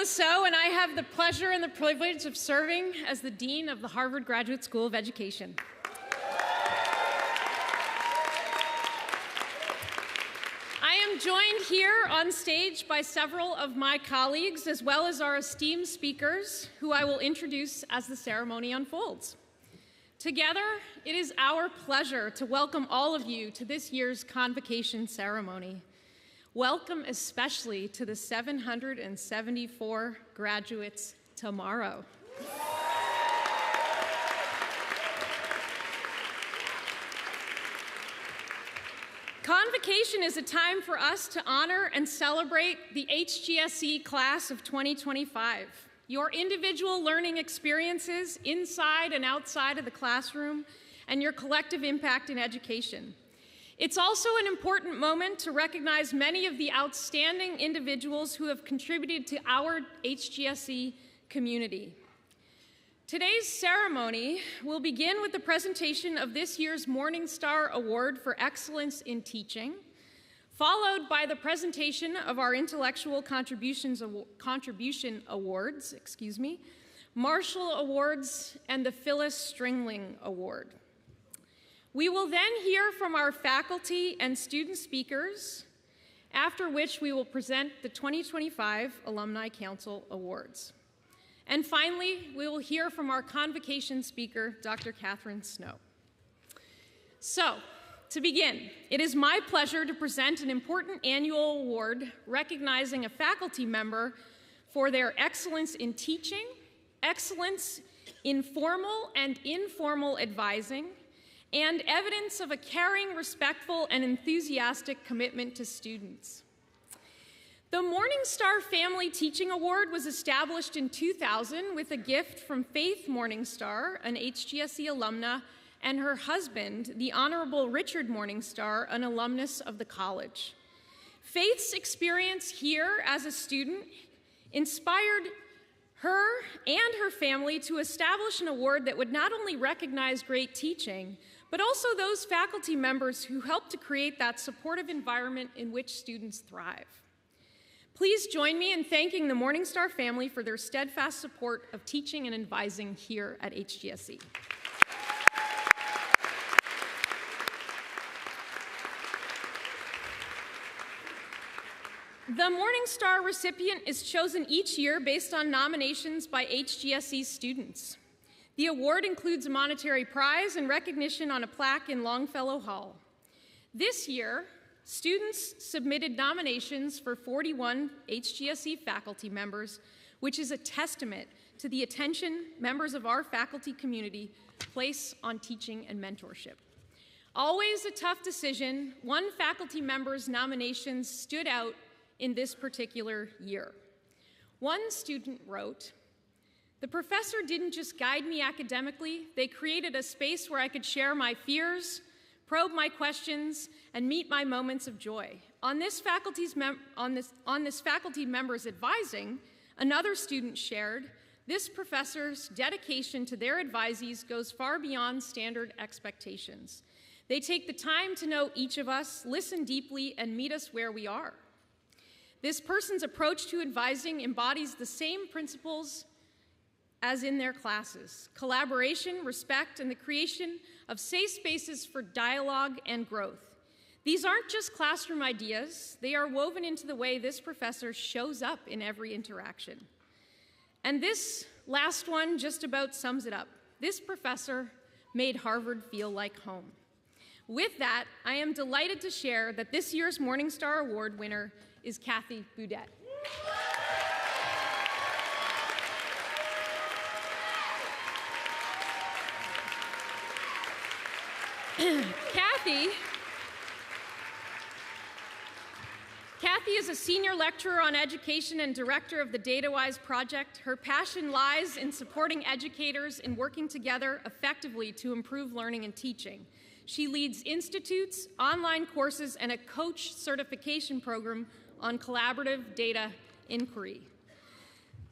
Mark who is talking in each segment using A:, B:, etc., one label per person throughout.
A: Lesaux, and I have the pleasure and the privilege of serving as the Dean of the Harvard Graduate School of Education. I am joined here on stage by several of my colleagues, as well as our esteemed speakers, who I will introduce as the ceremony unfolds. Together, it is our pleasure to welcome all of you to this year's convocation ceremony. Welcome especially to the 774 graduates tomorrow. Convocation is a time for us to honor and celebrate the HGSE class of 2025. Your individual learning experiences inside and outside of the classroom, and your collective impact in education. It's also an important moment to recognize many of the outstanding individuals who have contributed to our HGSE community. Today's ceremony will begin with the presentation of this year's Morningstar Award for Excellence in Teaching, followed by the presentation of our Intellectual Contribution Awards, Marshall Awards, and the Phyllis Strimling Award. We will then hear from our faculty and student speakers, after which we will present the 2025 Alumni Council Awards. And finally, we will hear from our convocation speaker, Dr. Catherine Snow. So, to begin, it is my pleasure to present an important annual award recognizing a faculty member for their excellence in teaching, excellence in formal and informal advising, and evidence of a caring, respectful, and enthusiastic commitment to students. The Morningstar Family Teaching Award was established in 2000 with a gift from Faith Morningstar, an HGSE alumna, and her husband, the Honorable Richard Morningstar, an alumnus of the college. Faith's experience here as a student inspired her and her family to establish an award that would not only recognize great teaching, but also those faculty members who helped to create that supportive environment in which students thrive. Please join me in thanking the Morningstar family for their steadfast support of teaching and advising here at HGSE. The Morningstar recipient is chosen each year based on nominations by HGSE students. The award includes a monetary prize and recognition on a plaque in Longfellow Hall. This year, students submitted nominations for 41 HGSE faculty members, which is a testament to the attention members of our faculty community place on teaching and mentorship. Always a tough decision, one faculty member's nominations stood out in this particular year. One student wrote, "The professor didn't just guide me academically, they created a space where I could share my fears, probe my questions, and meet my moments of joy. On this faculty member's advising, another student shared, this professor's dedication to their advisees goes far beyond standard expectations. They take the time to know each of us, listen deeply, and meet us where we are. This person's approach to advising embodies the same principles as in their classes: collaboration, respect, and the creation of safe spaces for dialogue and growth. These aren't just classroom ideas, they are woven into the way this professor shows up in every interaction." And this last one just about sums it up. This professor made Harvard feel like home. With that, I am delighted to share that this year's Morningstar Award winner is Kathy Boudet. Kathy is a senior lecturer on education and director of the DataWise project. Her passion lies in supporting educators in working together effectively to improve learning and teaching. She leads institutes, online courses, and a coach certification program on collaborative data inquiry.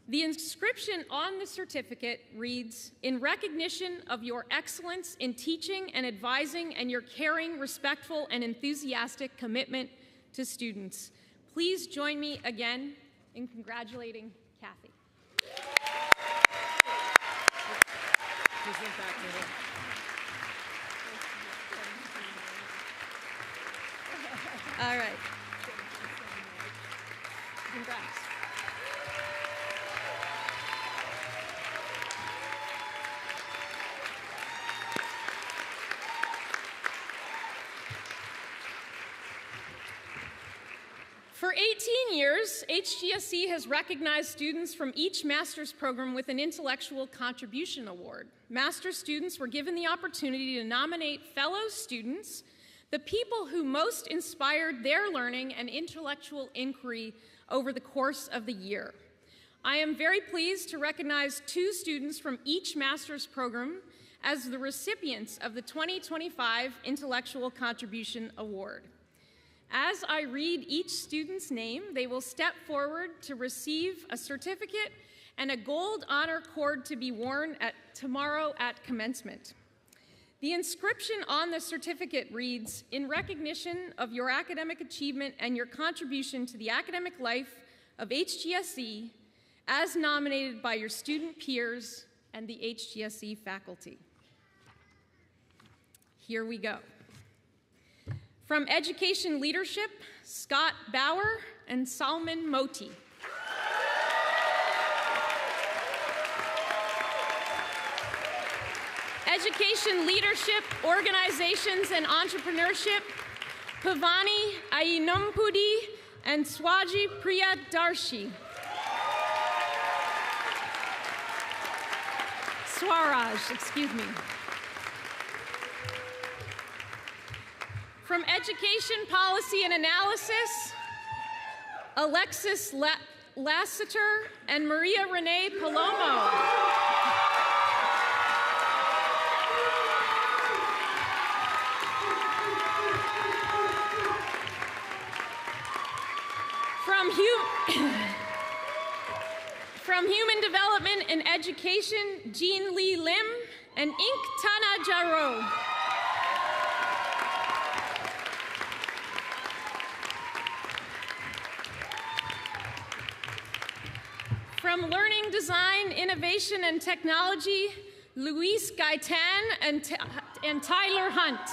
A: The inscription on the certificate reads, "In recognition of your excellence in teaching and advising and your caring, respectful, and enthusiastic commitment to students." Please join me again in congratulating Kathy. All right. Congrats. For 18 years, HGSE has recognized students from each master's program with an Intellectual Contribution Award. Master's students were given the opportunity to nominate fellow students, the people who most inspired their learning and intellectual inquiry over the course of the year. I am very pleased to recognize 2 students from each master's program as the recipients of the 2025 Intellectual Contribution Award. As I read each student's name, they will step forward to receive a certificate and a gold honor cord to be worn tomorrow at commencement. The inscription on the certificate reads, "In recognition of your academic achievement and your contribution to the academic life of HGSE, as nominated by your student peers and the HGSE faculty." Here we go. From Education Leadership, Scott Bauer and Salman Moti. Education Leadership, Organizations and Entrepreneurship, Pavani Ayinompudi and Swaji Priyadarshi. Swaraj, excuse me. From Education Policy and Analysis, Alexis Lassiter and Maria Renee Palomo. From Human Development and Education, Jean Lee Lim and Ink Tana Jaro. From Learning Design, Innovation and Technology, Luis Gaitan and Tyler Hunt.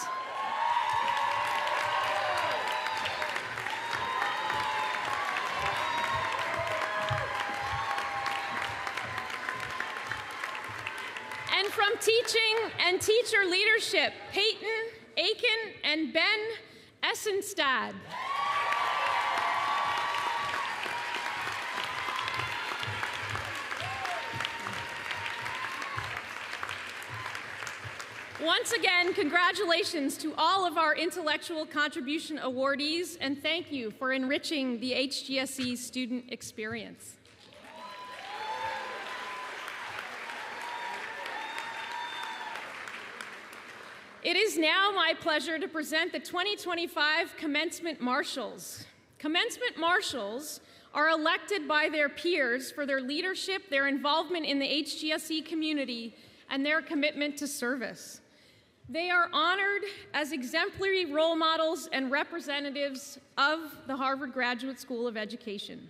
A: And from Teaching and Teacher Leadership, Peyton, Aiken, and Ben Essenstad. Once again, congratulations to all of our Intellectual Contribution awardees, and thank you for enriching the HGSE student experience. It is now my pleasure to present the 2025 Commencement Marshals. Commencement Marshals are elected by their peers for their leadership, their involvement in the HGSE community, and their commitment to service. They are honored as exemplary role models and representatives of the Harvard Graduate School of Education.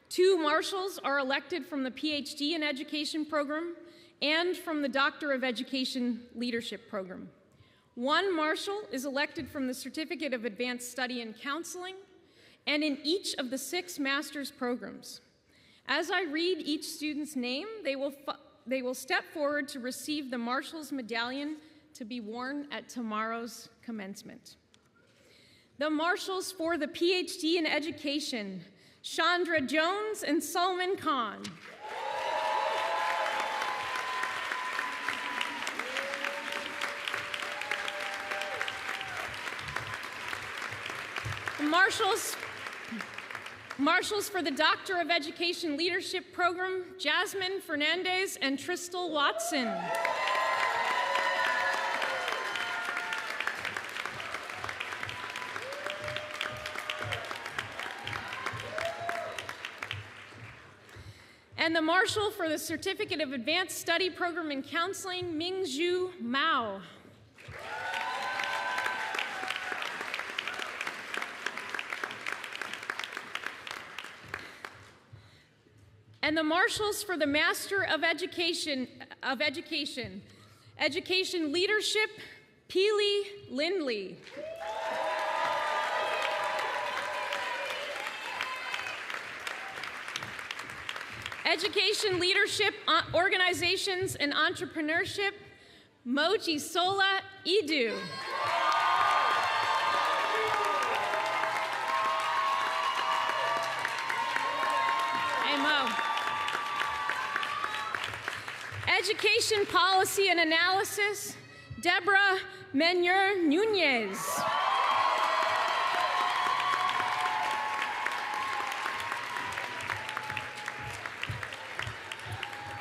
A: 2 marshals are elected from the PhD in Education program and from the Doctor of Education Leadership program. 1 marshal is elected from the Certificate of Advanced Study in Counseling and in each of the 6 master's programs. As I read each student's name, they will step forward to receive the Marshal's Medallion to be worn at tomorrow's commencement. The marshals for the PhD in Education, Chandra Jones and Salman Khan. The marshals for the Doctor of Education Leadership program, Jasmine Fernandez and Tristal Watson. And the marshal for the Certificate of Advanced Study Program in Counseling, Mingzhu Mao. and the Marshals for the Master of Education, Education Leadership, Peely Lindley. Education Leadership, Organizations and Entrepreneurship, Mojisola Idu. Hey, Mo. Education Policy and Analysis, Deborah Menyer Nunez.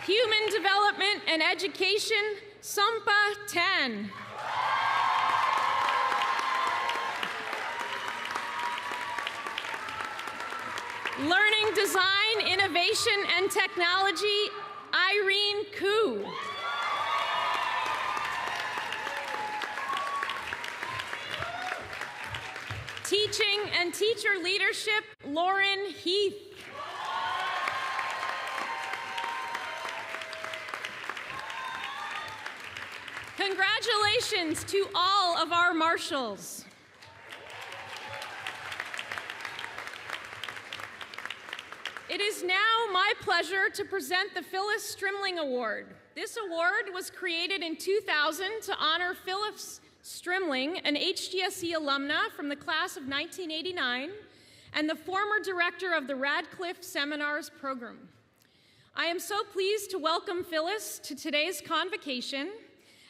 A: Human Development and Education, Sampa Tan. Learning, Design, Innovation, and Technology, Irene Koo. Teaching and Teacher Leadership, Lauren Heath. Congratulations to all of our marshals. It is now my pleasure to present the Phyllis Strimling Award. This award was created in 2000 to honor Phyllis Strimling, an HGSE alumna from the class of 1989 and the former director of the Radcliffe Seminars program. I am so pleased to welcome Phyllis to today's convocation,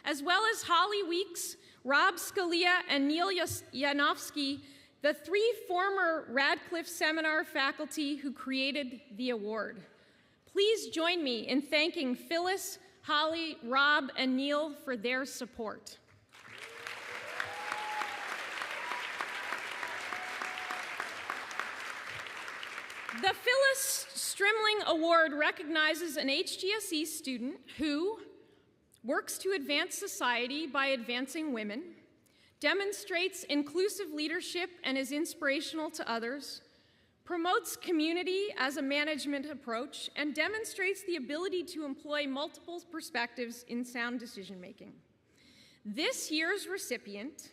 A: as well as Holly Weeks, Rob Scalia, and Neil Yanofsky, the three former Radcliffe Seminar faculty who created the award. Please join me in thanking Phyllis, Holly, Rob, and Neil for their support. The Phyllis Strimling Award recognizes an HGSE student who works to advance society by advancing women, demonstrates inclusive leadership and is inspirational to others, promotes community as a management approach, and demonstrates the ability to employ multiple perspectives in sound decision-making. This year's recipient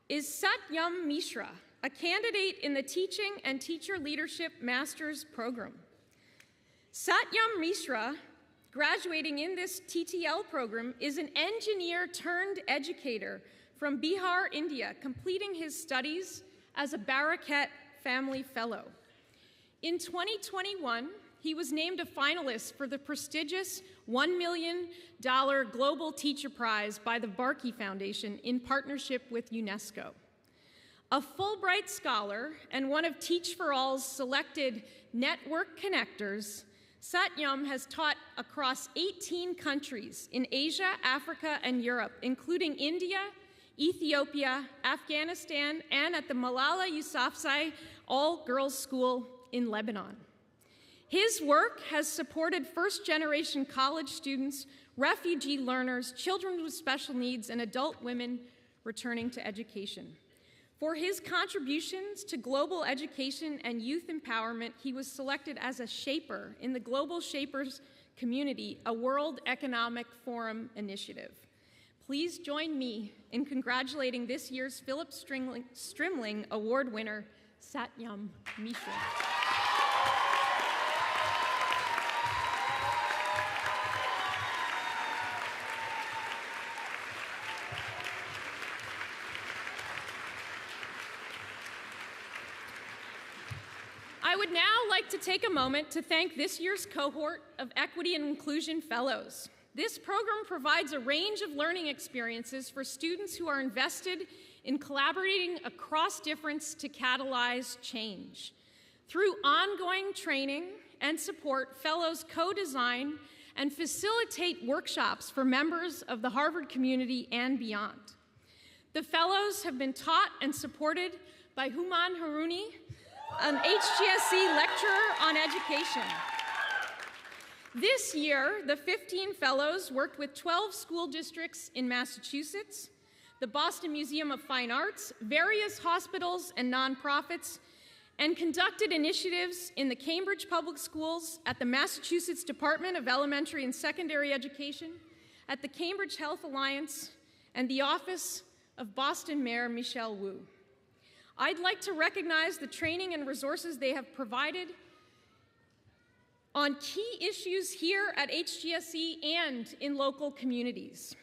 A: is Satyam Mishra, a candidate in the Teaching and Teacher Leadership Master's Program. Satyam Mishra, graduating in this TTL program, is an engineer turned educator from Bihar, India, completing his studies as a Barakat Family Fellow. In 2021, he was named a finalist for the prestigious $1 million Global Teacher Prize by the Barkey Foundation in partnership with UNESCO. A Fulbright Scholar and one of Teach for All's selected network connectors, Satyam has taught across 18 countries in Asia, Africa, and Europe, including India, Ethiopia, Afghanistan, and at the Malala Yousafzai All-Girls School in Lebanon. His work has supported first-generation college students, refugee learners, children with special needs, and adult women returning to education. For his contributions to global education and youth empowerment, he was selected as a shaper in the Global Shapers Community, a World Economic Forum initiative. Please join me in congratulating this year's Phyllis Strimling Award winner, Satyam Mishra. I would now like to take a moment to thank this year's cohort of Equity and Inclusion Fellows. This program provides a range of learning experiences for students who are invested in collaborating across difference to catalyze change. Through ongoing training and support, fellows co-design and facilitate workshops for members of the Harvard community and beyond. The fellows have been taught and supported by Human Haruni, an HGSE lecturer on education. This year, the 15 fellows worked with 12 school districts in Massachusetts, the Boston Museum of Fine Arts, various hospitals and nonprofits, and conducted initiatives in the Cambridge Public Schools, at the Massachusetts Department of Elementary and Secondary Education, at the Cambridge Health Alliance, and the Office of Boston Mayor Michelle Wu. I'd like to recognize the training and resources they have provided on key issues here at HGSE and in local communities.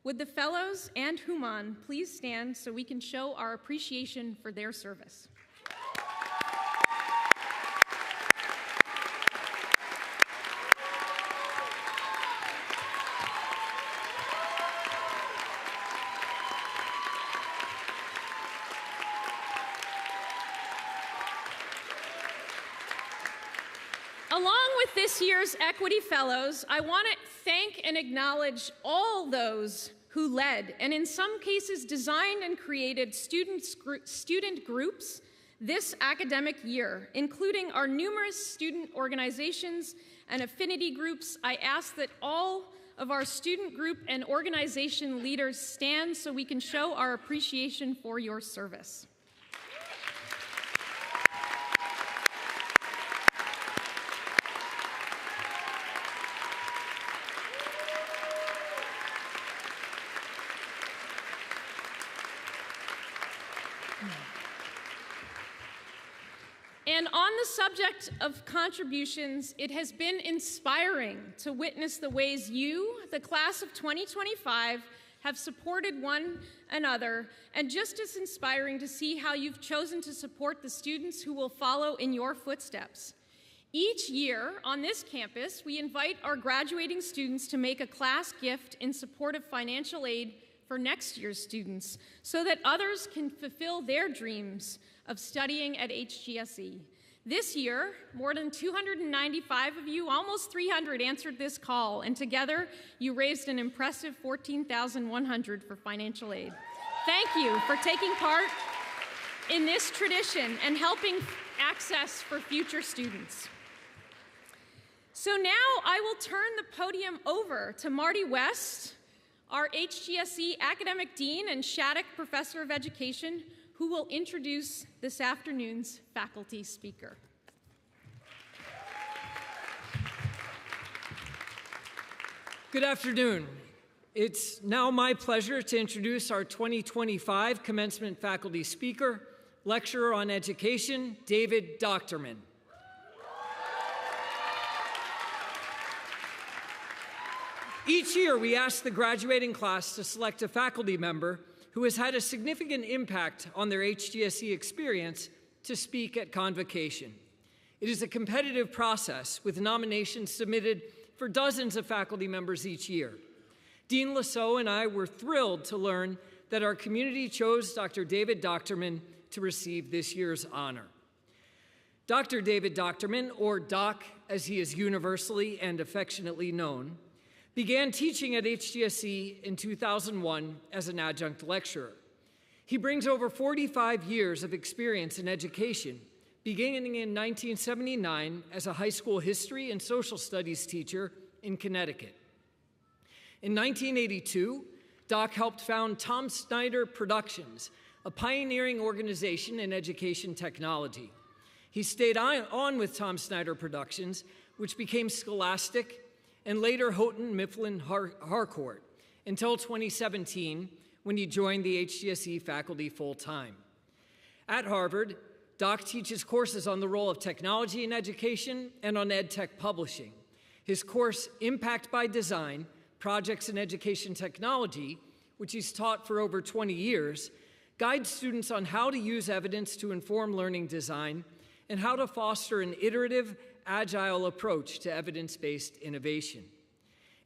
A: Would the fellows and Human please stand so we can show our appreciation for their service? Along with this year's Equity Fellows, I want to thank and acknowledge all those who led, and in some cases designed and created student groups this academic year, including our numerous student organizations and affinity groups. I ask that all of our student group and organization leaders stand so we can show our appreciation for your service. And on the subject of contributions, it has been inspiring to witness the ways you, the class of 2025, have supported one another, and just as inspiring to see how you've chosen to support the students who will follow in your footsteps. Each year on this campus, we invite our graduating students to make a class gift in support of financial aid for next year's students so that others can fulfill their dreams of studying at HGSE. This year, more than 295 of you, almost 300, answered this call, and together you raised an impressive $14,100 for financial aid. Thank you for taking part in this tradition and helping access for future students. So now I will turn the podium over to Marty West, our HGSE Academic Dean and Shattuck Professor of Education, who will introduce this afternoon's faculty speaker.
B: Good afternoon. It's now my pleasure to introduce our 2025 Commencement Faculty Speaker, Lecturer on Education, David Docterman. Each year, we ask the graduating class to select a faculty member who has had a significant impact on their HGSE experience to speak at Convocation. It is a competitive process with nominations submitted for dozens of faculty members each year. Dean Lesaux and I were thrilled to learn that our community chose Dr. David Docterman to receive this year's honor. Dr. David Docterman, or Doc as he is universally and affectionately known, began teaching at HGSE in 2001 as an adjunct lecturer. He brings over 45 years of experience in education, beginning in 1979 as a high school history and social studies teacher in Connecticut. In 1982, Doc helped found Tom Snyder Productions, a pioneering organization in education technology. He stayed on with Tom Snyder Productions, which became Scholastic, and later Houghton Mifflin Harcourt, until 2017, when he joined the HGSE faculty full-time. At Harvard, Doc teaches courses on the role of technology in education and on EdTech publishing. His course, Impact by Design, Projects in Education Technology, which he's taught for over 20 years, guides students on how to use evidence to inform learning design and how to foster an iterative, agile approach to evidence-based innovation.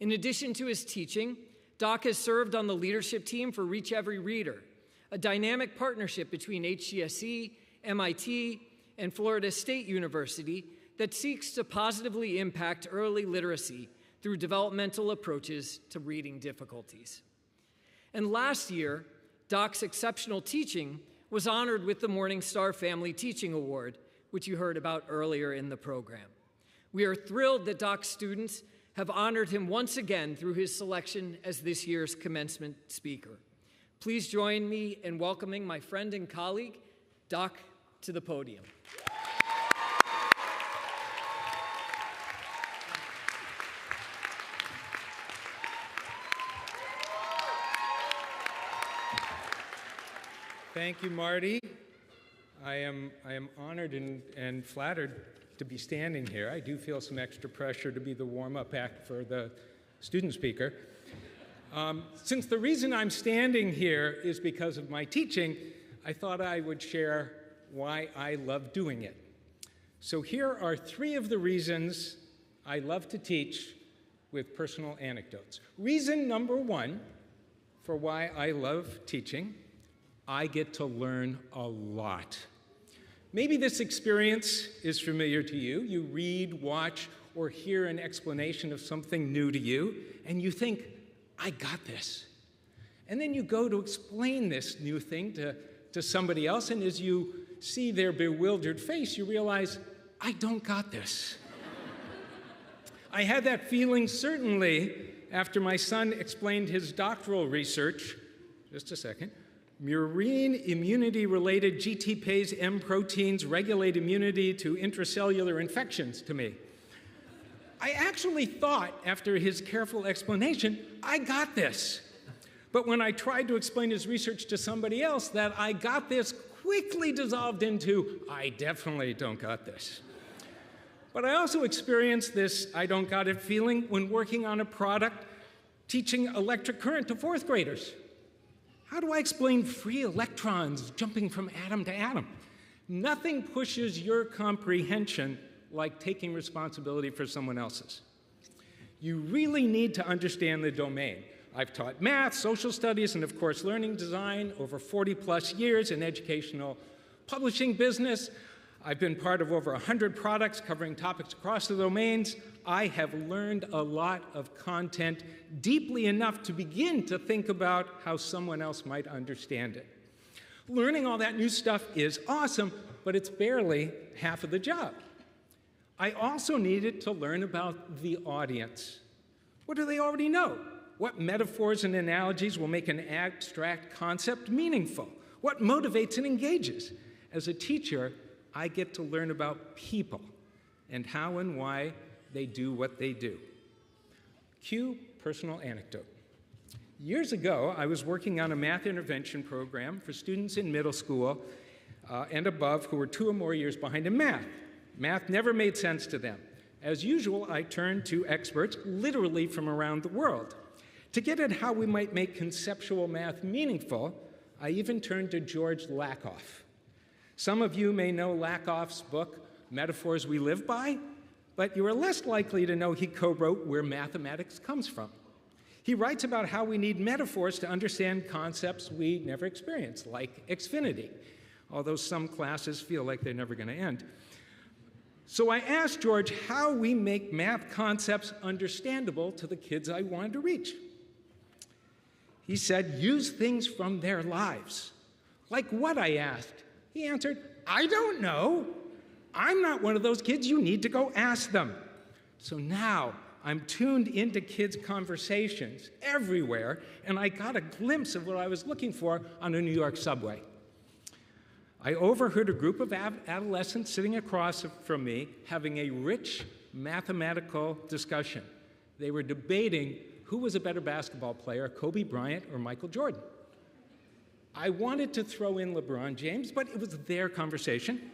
B: In addition to his teaching, Doc has served on the leadership team for Reach Every Reader, a dynamic partnership between HGSE, MIT, and Florida State University that seeks to positively impact early literacy through developmental approaches to reading difficulties. And last year, Doc's exceptional teaching was honored with the Morningstar Family Teaching Award, which you heard about earlier in the program. We are thrilled that Doc's students have honored him once again through his selection as this year's commencement speaker. Please join me in welcoming my friend and colleague, Doc, to the podium.
C: Thank you, Marty. I am honored and flattered to be standing here. I do feel some extra pressure to be the warm-up act for the student speaker. Since the reason I'm standing here is because of my teaching, I thought I would share why I love doing it. So here are 3 of the reasons I love to teach with personal anecdotes. Reason number 1 for why I love teaching: I get to learn a lot. Maybe this experience is familiar to you. You read, watch, or hear an explanation of something new to you, and you think, I got this. And then you go to explain this new thing to somebody else, and as you see their bewildered face, you realize, I don't got this. I had that feeling certainly after my son explained his doctoral research. Just a second. Murine immunity-related GTPase M proteins regulate immunity to intracellular infections to me. I actually thought, after his careful explanation, I got this. But when I tried to explain his research to somebody else, that I got this quickly dissolved into, I definitely don't got this. But I also experienced this I don't got it feeling when working on a product teaching electric current to 4th graders. How do I explain free electrons jumping from atom to atom? Nothing pushes your comprehension like taking responsibility for someone else's. You really need to understand the domain. I've taught math, social studies, and of course learning design over 40+ years in educational publishing business. I've been part of over 100 products covering topics across the domains. I have learned a lot of content deeply enough to begin to think about how someone else might understand it. Learning all that new stuff is awesome, but it's barely half of the job. I also needed to learn about the audience. What do they already know? What metaphors and analogies will make an abstract concept meaningful? What motivates and engages? As a teacher, I get to learn about people and how and why they do what they do. Cue personal anecdote. Years ago, I was working on a math intervention program for students in middle school and above who were 2 or more years behind in math. Math never made sense to them. As usual, I turned to experts literally from around the world. To get at how we might make conceptual math meaningful, I even turned to George Lakoff. Some of you may know Lakoff's book, Metaphors We Live By, but you are less likely to know he co-wrote Where Mathematics Comes From. He writes about how we need metaphors to understand concepts we never experience, like Xfinity, although some classes feel like they're never going to end. So I asked George how we make math concepts understandable to the kids I wanted to reach. He said, use things from their lives. Like what, I asked. He answered, I don't know. I'm not one of those kids. You need to go ask them. So now I'm tuned into kids' conversations everywhere, and I got a glimpse of what I was looking for on a New York subway. I overheard a group of adolescents sitting across from me having a rich mathematical discussion. They were debating who was a better basketball player, Kobe Bryant or Michael Jordan. I wanted to throw in LeBron James, but it was their conversation,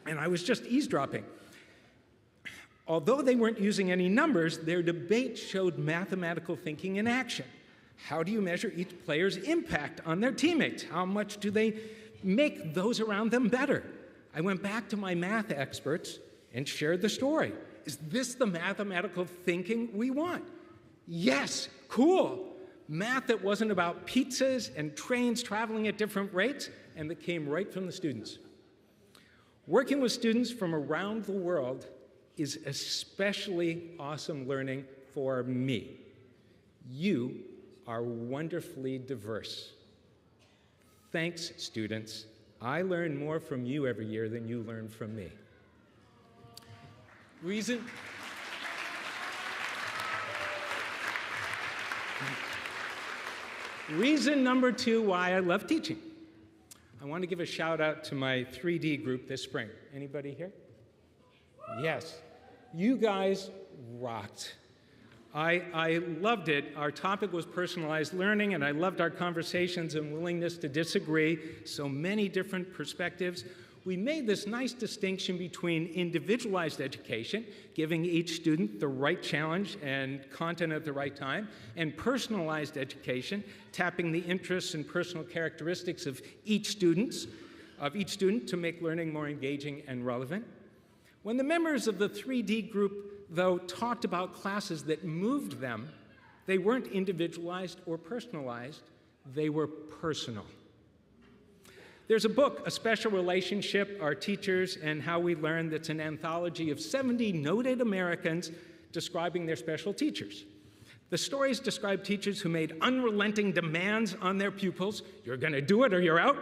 C: and I was just eavesdropping. Although they weren't using any numbers, their debate showed mathematical thinking in action. How do you measure each player's impact on their teammates? How much do they make those around them better? I went back to my math experts and shared the story. Is this the mathematical thinking we want? Yes, cool. Math that wasn't about pizzas and trains traveling at different rates, and that came right from the students. Working with students from around the world is especially awesome learning for me. You are wonderfully diverse. Thanks, students. I learn more from you every year than you learn from me. Reason number 2 why I love teaching. I want to give a shout out to my 3D group this spring. Anybody here? Yes. You guys rocked. I loved it. Our topic was personalized learning, and I loved our conversations and willingness to disagree, so many different perspectives. We made this nice distinction between individualized education, giving each student the right challenge and content at the right time, and personalized education, tapping the interests and personal characteristics of each student to make learning more engaging and relevant. When the members of the 3D group, though, talked about classes that moved them, they weren't individualized or personalized, they were personal. There's a book, A Special Relationship, Our Teachers and How We Learn, that's an anthology of 70 noted Americans describing their special teachers. The stories describe teachers who made unrelenting demands on their pupils. You're going to do it or you're out.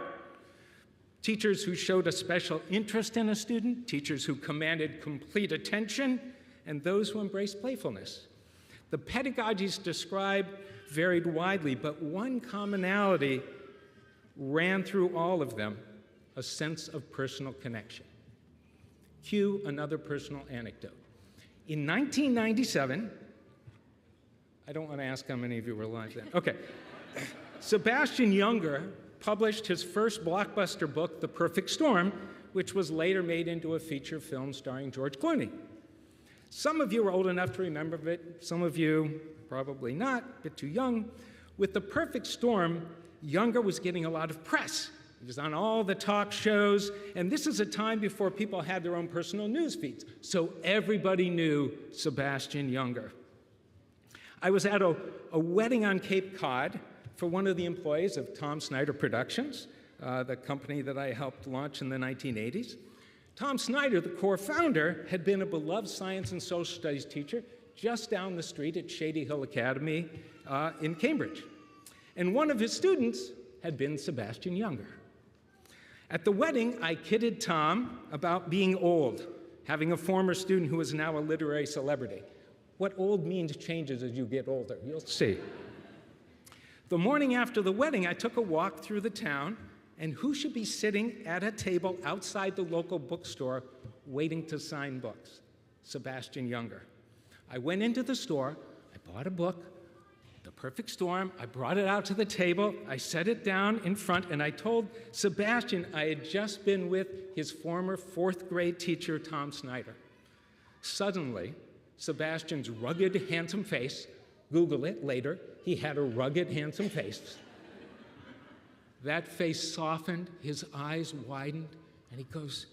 C: Teachers who showed a special interest in a student, teachers who commanded complete attention, and those who embraced playfulness. The pedagogies described varied widely, but one commonality ran through all of them: a sense of personal connection. Cue another personal anecdote. In 1997, I don't want to ask how many of you were alive then. Okay. Sebastian Junger published his first blockbuster book, The Perfect Storm, which was later made into a feature film starring George Clooney. Some of you are old enough to remember it, some of you probably not, a bit too young. With The Perfect Storm, Junger was getting a lot of press. He was on all the talk shows, and this is a time before people had their own personal news feeds, so everybody knew Sebastian Junger. I was at a wedding on Cape Cod for one of the employees of Tom Snyder Productions, the company that I helped launch in the 1980s. Tom Snyder, the core founder, had been a beloved science and social studies teacher just down the street at Shady Hill Academy in Cambridge. And one of his students had been Sebastian Junger. At the wedding, I kidded Tom about being old, having a former student who is now a literary celebrity. What old means changes as you get older, you'll see. The morning after the wedding, I took a walk through the town, and who should be sitting at a table outside the local bookstore waiting to sign books? Sebastian Junger. I went into the store, I bought a book, The Perfect Storm, I brought it out to the table, I set it down in front, and I told Sebastian I had just been with his former fourth grade teacher, Tom Snyder. Suddenly, Sebastian's rugged, handsome face, Google it later, he had a rugged, handsome face. That face softened, his eyes widened, and he goes,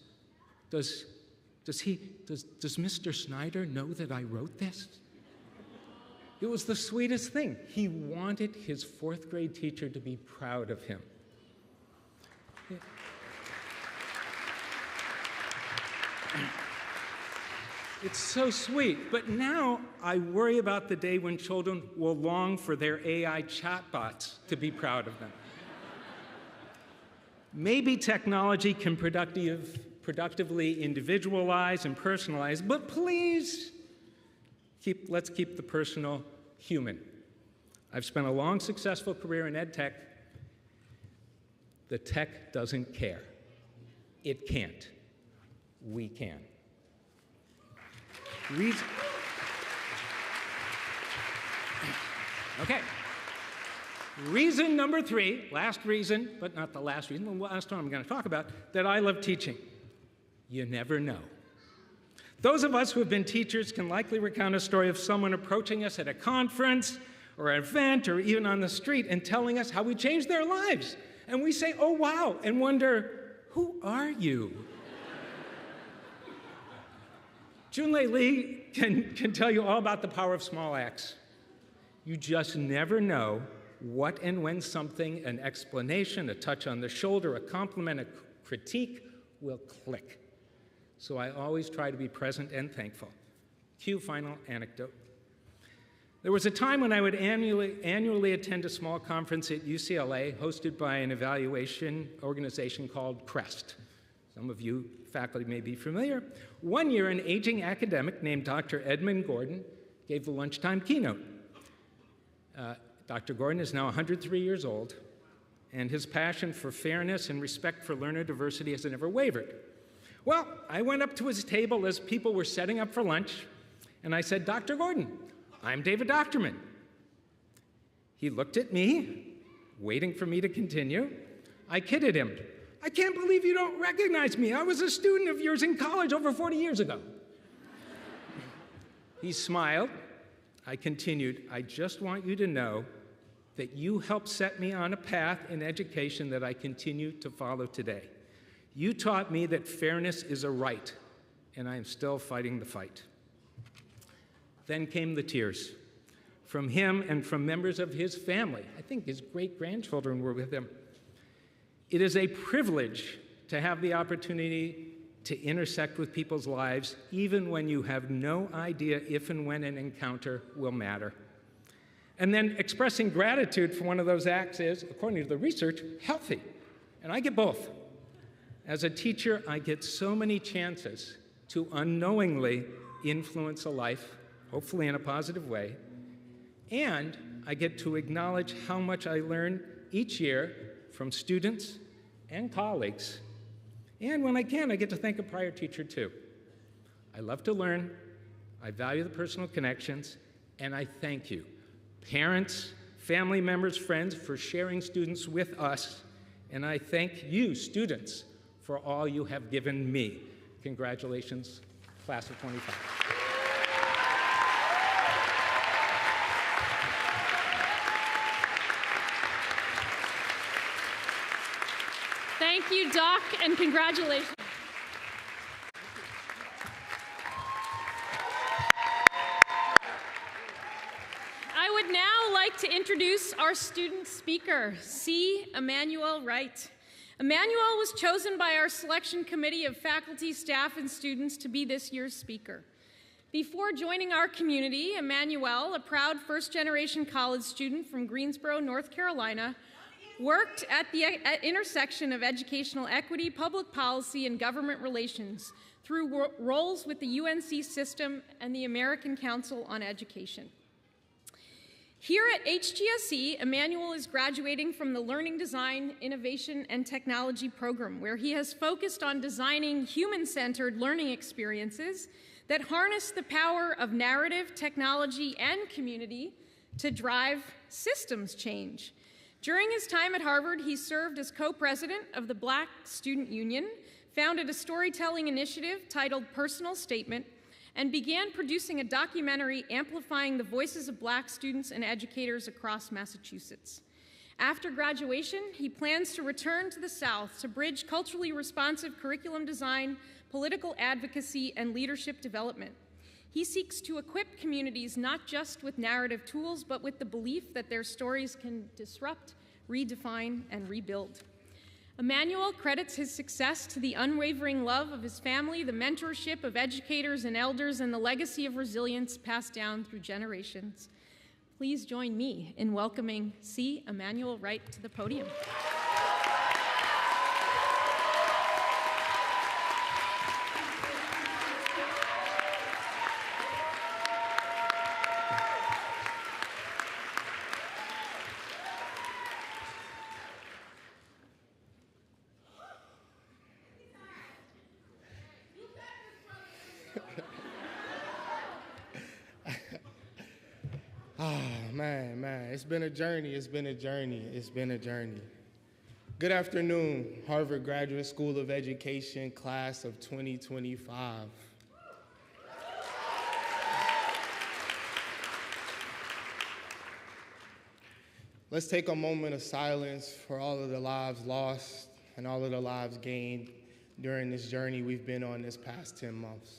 C: does Mr. Snyder know that I wrote this? It was the sweetest thing. He wanted his fourth grade teacher to be proud of him. Yeah. It's so sweet, but now I worry about the day when children will long for their AI chatbots to be proud of them. Maybe technology can productively individualize and personalize, but please, let's keep the personal human. I've spent a long, successful career in ed tech. The tech doesn't care. It can't. We can. Okay. Reason number 3, last reason, but not the last reason, the last one I'm going to talk about, that I love teaching. You never know. Those of us who have been teachers can likely recount a story of someone approaching us at a conference or an event or even on the street and telling us how we changed their lives. And we say, oh, wow, and wonder, who are you? Junlei Lee can tell you all about the power of small acts. You just never know what and when something, an explanation, a touch on the shoulder, a compliment, a critique, will click. So I always try to be present and thankful. Cue final anecdote. There was a time when I would annually attend a small conference at UCLA hosted by an evaluation organization called CREST. Some of you faculty may be familiar. One year, an aging academic named Dr. Edmund Gordon gave the lunchtime keynote. Dr. Gordon is now 103 years old. and his passion for fairness and respect for learner diversity has never wavered. Well, I went up to his table as people were setting up for lunch, and I said, "Dr. Gordon, I'm David Docterman." He looked at me, waiting for me to continue. I kidded him. "I can't believe you don't recognize me. I was a student of yours in college over 40 years ago." He smiled. I continued, "I just want you to know that you helped set me on a path in education that I continue to follow today. You taught me that fairness is a right, and I am still fighting the fight." Then came the tears from him and from members of his family. I think his great-grandchildren were with him. It is a privilege to have the opportunity to intersect with people's lives, even when you have no idea if and when an encounter will matter. And then expressing gratitude for one of those acts is, according to the research, healthy. And I get both. As a teacher, I get so many chances to unknowingly influence a life, hopefully in a positive way, and I get to acknowledge how much I learn each year from students and colleagues. And when I can, I get to thank a prior teacher too. I love to learn, I value the personal connections, and I thank you, parents, family members, friends, for sharing students with us. And I thank you, students, for all you have given me. Congratulations, class of 25.
A: Thank you, Doc, and congratulations. I would now like to introduce our student speaker, C. Emmanuel Wright. Emmanuel was chosen by our selection committee of faculty, staff, and students to be this year's speaker. Before joining our community, Emmanuel, a proud first-generation college student from Greensboro, North Carolina, worked at the intersection of educational equity, public policy, and government relations through roles with the UNC system and the American Council on Education. Here at HGSE, Emmanuel is graduating from the Learning Design, Innovation, and Technology program, where he has focused on designing human-centered learning experiences that harness the power of narrative, technology, and community to drive systems change. During his time at Harvard, he served as co-president of the Black Student Union, founded a storytelling initiative titled Personal Statement, and began producing a documentary amplifying the voices of Black students and educators across Massachusetts. After graduation, he plans to return to the South to bridge culturally responsive curriculum design, political advocacy, and leadership development. He seeks to equip communities not just with narrative tools, but with the belief that their stories can disrupt, redefine, and rebuild. Emmanuel credits his success to the unwavering love of his family, the mentorship of educators and elders, and the legacy of resilience passed down through generations. Please join me in welcoming C. Emmanuel Wright to the podium.
D: Man, it's been a journey, it's been a journey, it's been a journey. Good afternoon, Harvard Graduate School of Education, class of 2025. Let's take a moment of silence for all of the lives lost and all of the lives gained during this journey we've been on this past 10 months.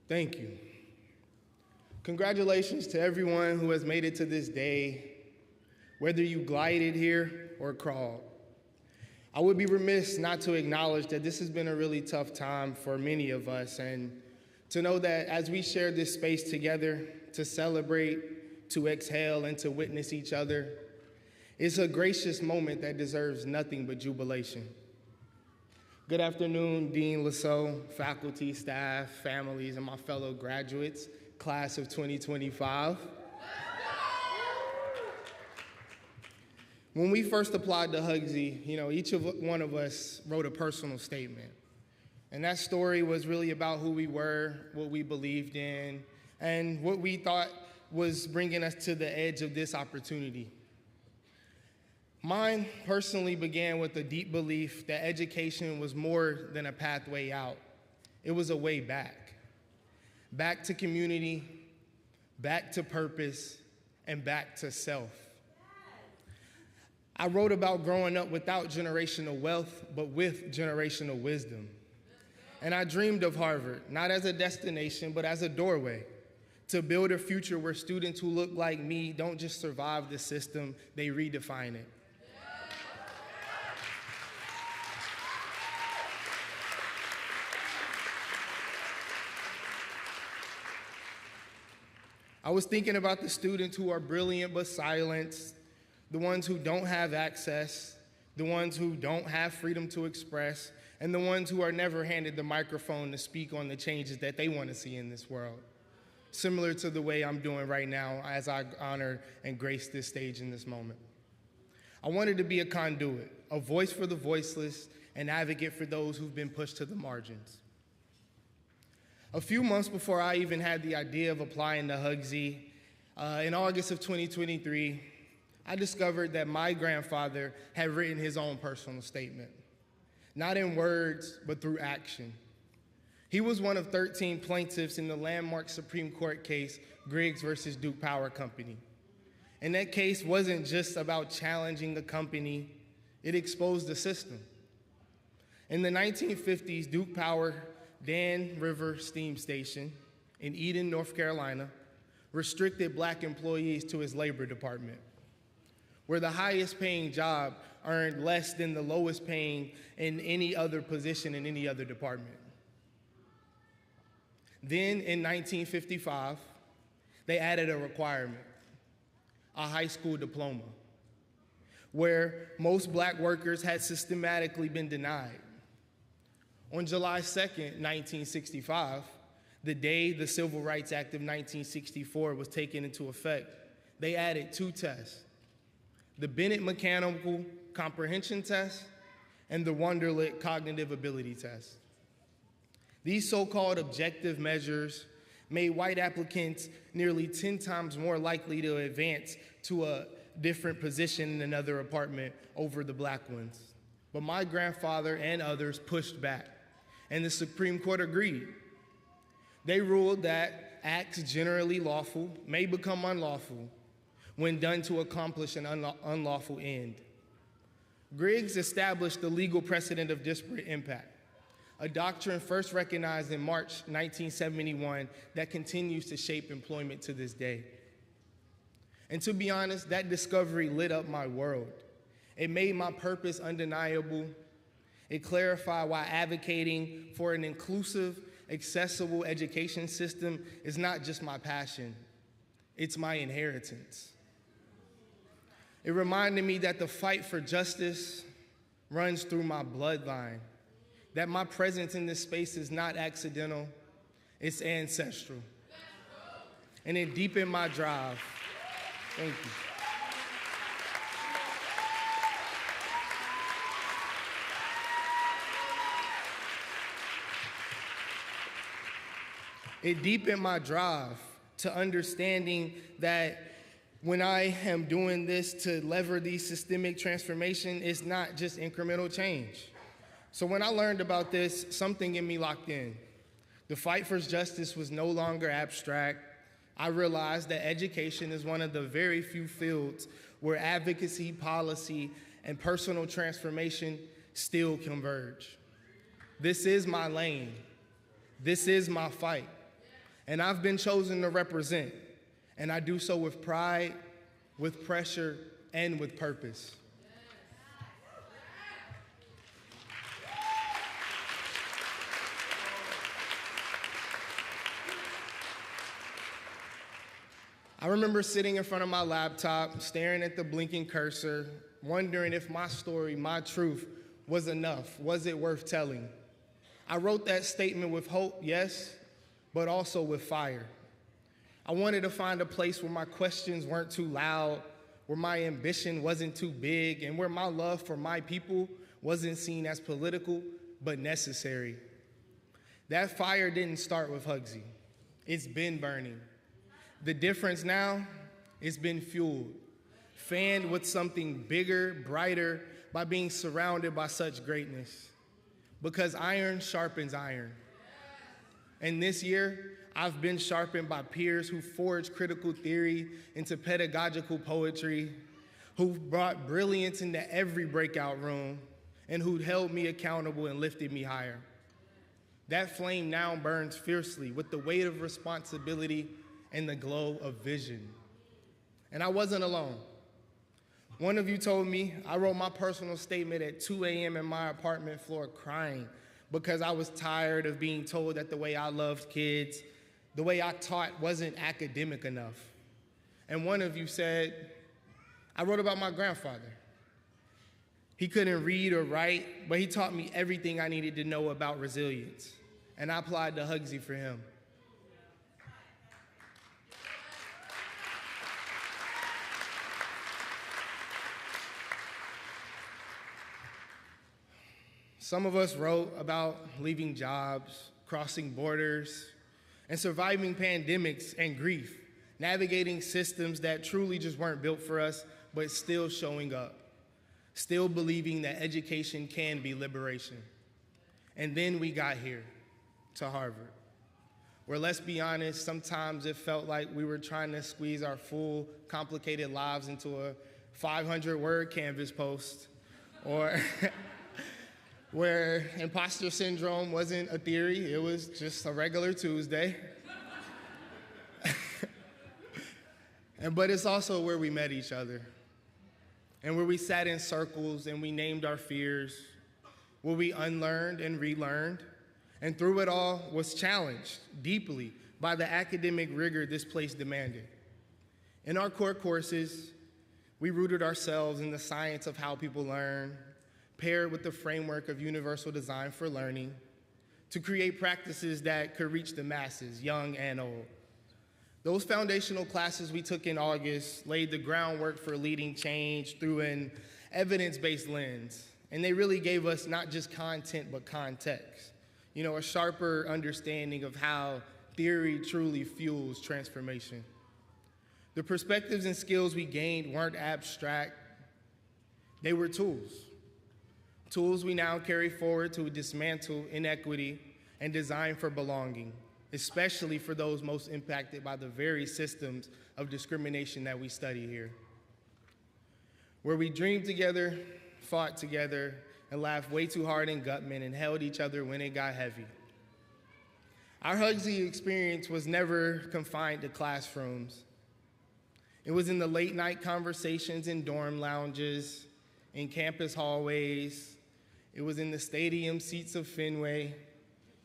D: Thank you. Congratulations to everyone who has made it to this day, whether you glided here or crawled. I would be remiss not to acknowledge that this has been a really tough time for many of us, and to know that as we share this space together to celebrate, to exhale, and to witness each other, it's a gracious moment that deserves nothing but jubilation. Good afternoon, Dean Lesaux, faculty, staff, families, and my fellow graduates, class of 2025. When we first applied to HGSE, each one of us wrote a personal statement. And that story was really about who we were, what we believed in, and what we thought was bringing us to the edge of this opportunity. Mine personally began with a deep belief that education was more than a pathway out. It was a way back. Back to community, back to purpose, and back to self. I wrote about growing up without generational wealth, but with generational wisdom. And I dreamed of Harvard, not as a destination, but as a doorway, to build a future where students who look like me don't just survive the system, they redefine it. I was thinking about the students who are brilliant but silenced, the ones who don't have access, the ones who don't have freedom to express, and the ones who are never handed the microphone to speak on the changes that they want to see in this world. Similar to the way I'm doing right now as I honor and grace this stage in this moment. I wanted to be a conduit, a voice for the voiceless, an advocate for those who've been pushed to the margins. A few months before I even had the idea of applying to HGSE, in August of 2023, I discovered that my grandfather had written his own personal statement, not in words, but through action. He was one of 13 plaintiffs in the landmark Supreme Court case, Griggs versus Duke Power Company. And that case wasn't just about challenging the company, it exposed the system. In the 1950s, Duke Power Dan River Steam Station in Eden, North Carolina, restricted black employees to his labor department, where the highest paying job earned less than the lowest paying in any other position in any other department. Then in 1955, they added a requirement, a high school diploma, where most black workers had systematically been denied. On July 2nd, 1965, the day the Civil Rights Act of 1964 was taken into effect, they added 2 tests, the Bennett Mechanical Comprehension Test and the Wonderlic Cognitive Ability Test. These so-called objective measures made white applicants nearly 10 times more likely to advance to a different position in another department over the black ones. But my grandfather and others pushed back, and the Supreme Court agreed. They ruled that acts generally lawful may become unlawful when done to accomplish an unlawful end. Griggs established the legal precedent of disparate impact, a doctrine first recognized in March 1971 that continues to shape employment to this day. And to be honest, that discovery lit up my world. It made my purpose undeniable. It clarified why advocating for an inclusive, accessible education system is not just my passion, it's my inheritance. It reminded me that the fight for justice runs through my bloodline, that my presence in this space is not accidental, it's ancestral. And it deepened my drive. Thank you. It deepened my drive to understanding that when I am doing this to lever these systemic transformation, it's not just incremental change. So when I learned about this, something in me locked in. The fight for justice was no longer abstract. I realized that education is one of the very few fields where advocacy, policy, and personal transformation still converge. This is my lane. This is my fight. And I've been chosen to represent, and I do so with pride, with pressure, and with purpose. I remember sitting in front of my laptop, staring at the blinking cursor, wondering if my story, my truth, was enough? Was it worth telling? I wrote that statement with hope, yes, but also with fire. I wanted to find a place where my questions weren't too loud, where my ambition wasn't too big, and where my love for my people wasn't seen as political, but necessary. That fire didn't start with HGSE. It's been burning. The difference now, it's been fueled, fanned with something bigger, brighter, by being surrounded by such greatness. Because iron sharpens iron. And this year, I've been sharpened by peers who forged critical theory into pedagogical poetry, who brought brilliance into every breakout room, and who held me accountable and lifted me higher. That flame now burns fiercely with the weight of responsibility and the glow of vision. And I wasn't alone. One of you told me I wrote my personal statement at 2 a.m. in my apartment floor crying because I was tired of being told that the way I loved kids, the way I taught wasn't academic enough. And one of you said, I wrote about my grandfather. He couldn't read or write, but he taught me everything I needed to know about resilience. And I applied to HGSE for him. Some of us wrote about leaving jobs, crossing borders, and surviving pandemics and grief, navigating systems that truly just weren't built for us, but still showing up, still believing that education can be liberation. And then we got here, to Harvard, where, let's be honest, sometimes it felt like we were trying to squeeze our full, complicated lives into a 500-word Canvas post, or where imposter syndrome wasn't a theory, it was just a regular Tuesday. But it's also where we met each other, and where we sat in circles and we named our fears, where we unlearned and relearned, and through it all was challenged deeply by the academic rigor this place demanded. In our core courses, we rooted ourselves in the science of how people learn, paired with the framework of universal design for learning, to create practices that could reach the masses, young and old. Those foundational classes we took in August laid the groundwork for leading change through an evidence-based lens, and they really gave us not just content, but context. A sharper understanding of how theory truly fuels transformation. The perspectives and skills we gained weren't abstract, they were tools. Tools we now carry forward to dismantle inequity and design for belonging, especially for those most impacted by the very systems of discrimination that we study here. Where we dreamed together, fought together, and laughed way too hard in Gutman and held each other when it got heavy. Our HGSE experience was never confined to classrooms. It was in the late night conversations in dorm lounges, in campus hallways. It was in the stadium seats of Fenway,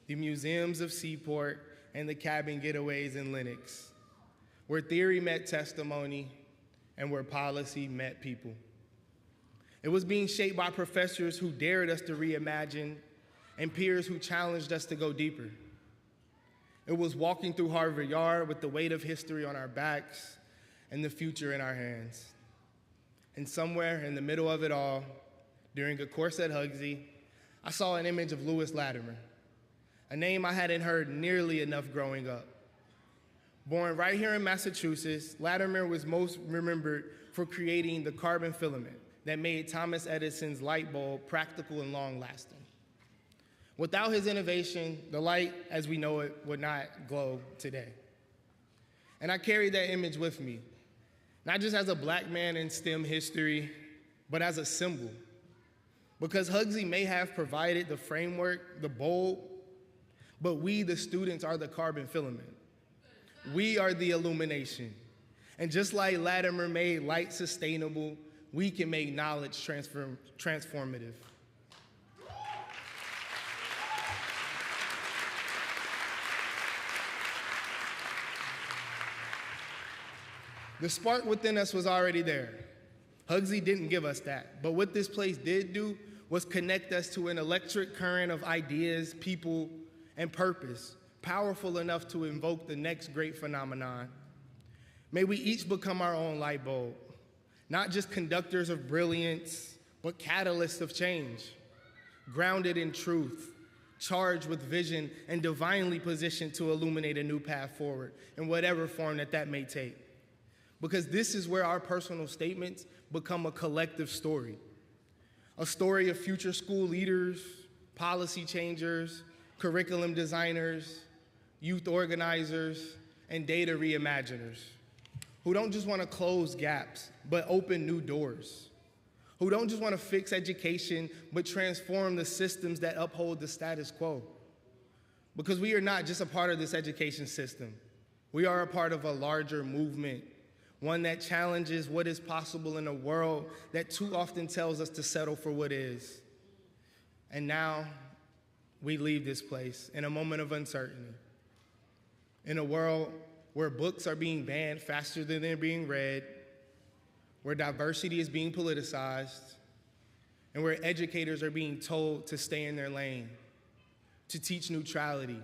D: the museums of Seaport, and the cabin getaways in Lenox, where theory met testimony and where policy met people. It was being shaped by professors who dared us to reimagine and peers who challenged us to go deeper. It was walking through Harvard Yard with the weight of history on our backs and the future in our hands. And somewhere in the middle of it all, during a course at HGSE, I saw an image of Lewis Latimer, a name I hadn't heard nearly enough growing up. Born right here in Massachusetts, Latimer was most remembered for creating the carbon filament that made Thomas Edison's light bulb practical and long-lasting. Without his innovation, the light as we know it would not glow today. And I carried that image with me, not just as a Black man in STEM history, but as a symbol. Because HGSE may have provided the framework, the bulb, but we, the students, are the carbon filament. We are the illumination. And just like Latimer made light sustainable, we can make knowledge transformative. The spark within us was already there. HGSE didn't give us that, but what this place did do was connect us to an electric current of ideas, people, and purpose, powerful enough to invoke the next great phenomenon. May we each become our own light bulb, not just conductors of brilliance, but catalysts of change, grounded in truth, charged with vision, and divinely positioned to illuminate a new path forward in whatever form that may take. Because this is where our personal statements become a collective story. A story of future school leaders, policy changers, curriculum designers, youth organizers, and data reimaginers, who don't just want to close gaps, but open new doors, who don't just want to fix education, but transform the systems that uphold the status quo. Because we are not just a part of this education system. We are a part of a larger movement, one that challenges what is possible in a world that too often tells us to settle for what is. And now, we leave this place in a moment of uncertainty, in a world where books are being banned faster than they're being read, where diversity is being politicized, and where educators are being told to stay in their lane, to teach neutrality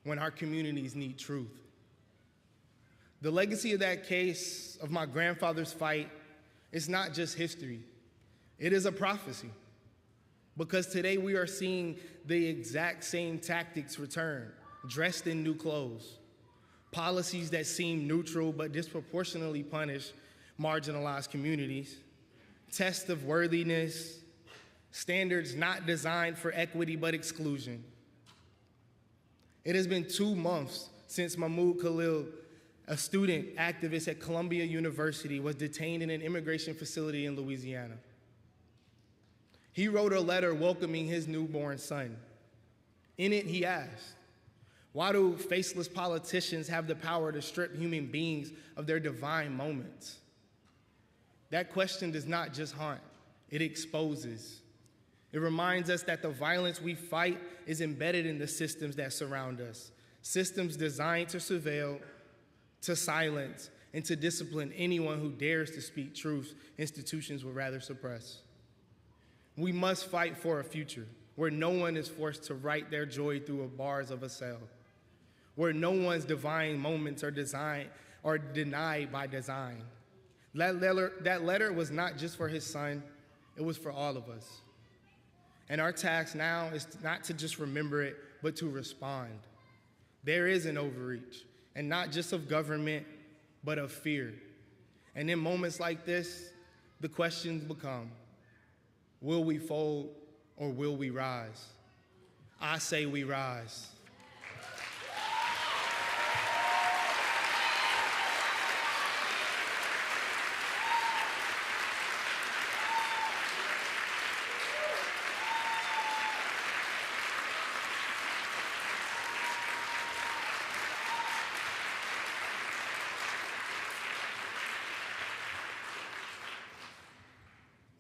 D: when our communities need truth. The legacy of that case, of my grandfather's fight, is not just history. It is a prophecy. Because today we are seeing the exact same tactics return, dressed in new clothes. Policies that seem neutral but disproportionately punish marginalized communities. Tests of worthiness, standards not designed for equity but exclusion. It has been 2 months since Mahmoud Khalil, a student activist at Columbia University, was detained in an immigration facility in Louisiana. He wrote a letter welcoming his newborn son. In it, he asked, why do faceless politicians have the power to strip human beings of their divine moments? That question does not just haunt, it exposes. It reminds us that the violence we fight is embedded in the systems that surround us, systems designed to surveil, to silence, and to discipline anyone who dares to speak truths institutions would rather suppress. We must fight for a future where no one is forced to write their joy through the bars of a cell, where no one's divine moments are denied by design. That letter was not just for his son, it was for all of us. And our task now is not to just remember it, but to respond. There is an overreach, and not just of government, but of fear. And in moments like this, the questions become, will we fold or will we rise? I say we rise.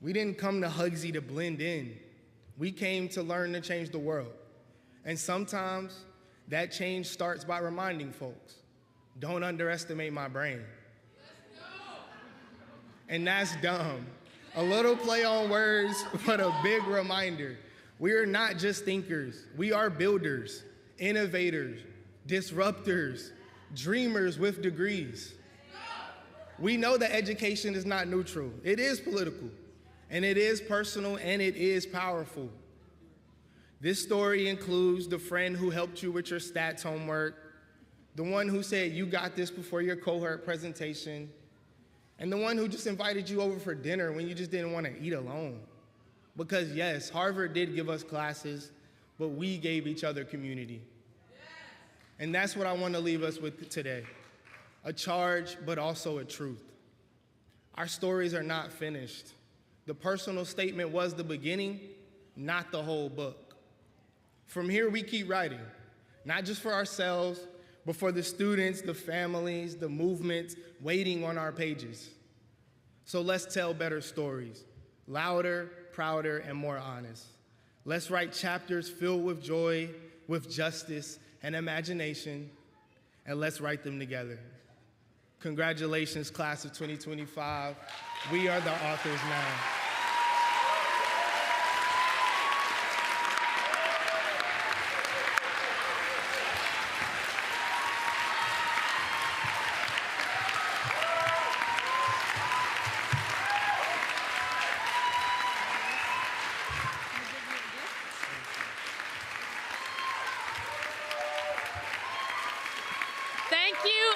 D: We didn't come to Hugsy to blend in. We came to learn to change the world. And sometimes that change starts by reminding folks, don't underestimate my brain. And that's dumb. A little play on words, but a big reminder. We are not just thinkers. We are builders, innovators, disruptors, dreamers with degrees. We know that education is not neutral. It is political. And it is personal, and it is powerful. This story includes the friend who helped you with your stats homework, the one who said you got this before your cohort presentation, and the one who just invited you over for dinner when you just didn't want to eat alone. Because yes, Harvard did give us classes, but we gave each other community. And that's what I want to leave us with today. A charge, but also a truth. Our stories are not finished. The personal statement was the beginning, not the whole book. From here, we keep writing, not just for ourselves, but for the students, the families, the movements waiting on our pages. So let's tell better stories, louder, prouder, and more honest. Let's write chapters filled with joy, with justice, and imagination, and let's write them together. Congratulations, class of 2025. We are the authors now.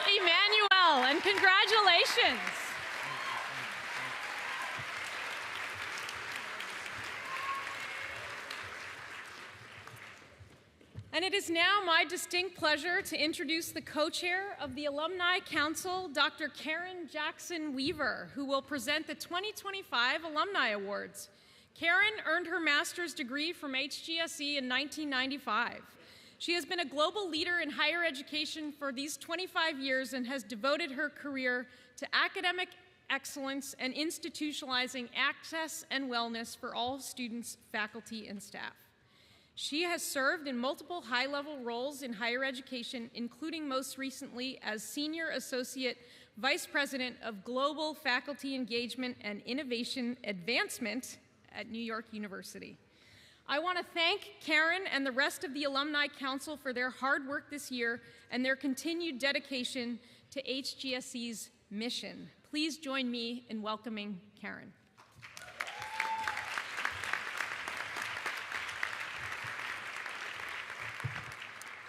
A: Emmanuel, and congratulations. And it is now my distinct pleasure to introduce the co-chair of the Alumni Council, Dr. Karen Jackson Weaver, who will present the 2025 Alumni Awards. Karen earned her master's degree from HGSE in 1995. She has been a global leader in higher education for these 25 years and has devoted her career to academic excellence and institutionalizing access and wellness for all students, faculty, and staff. She has served in multiple high-level roles in higher education, including most recently as Senior Associate Vice President of Global Faculty Engagement and Innovation Advancement at New York University. I want to thank Karen and the rest of the Alumni Council for their hard work this year and their continued dedication to HGSE's mission. Please join me in welcoming Karen.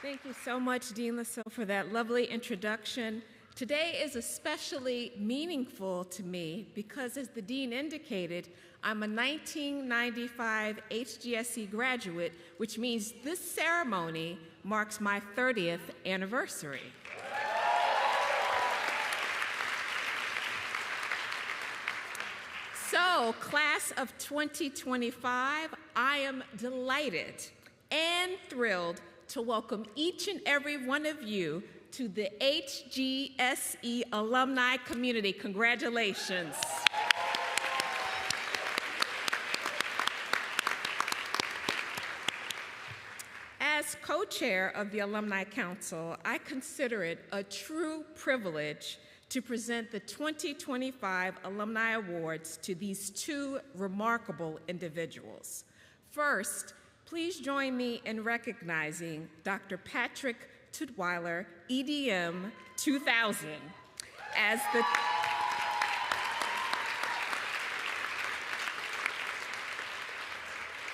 E: Thank you so much, Dean Lesaux, for that lovely introduction. Today is especially meaningful to me because, as the Dean indicated, I'm a 1995 HGSE graduate, which means this ceremony marks my 30th anniversary. So, class of 2025, I am delighted and thrilled to welcome each and every one of you to the HGSE alumni community. Congratulations. As co-chair of the Alumni Council, I consider it a true privilege to present the 2025 Alumni Awards to these two remarkable individuals. First, please join me in recognizing Dr. Patrick Tutwiler, EDM 2000, as the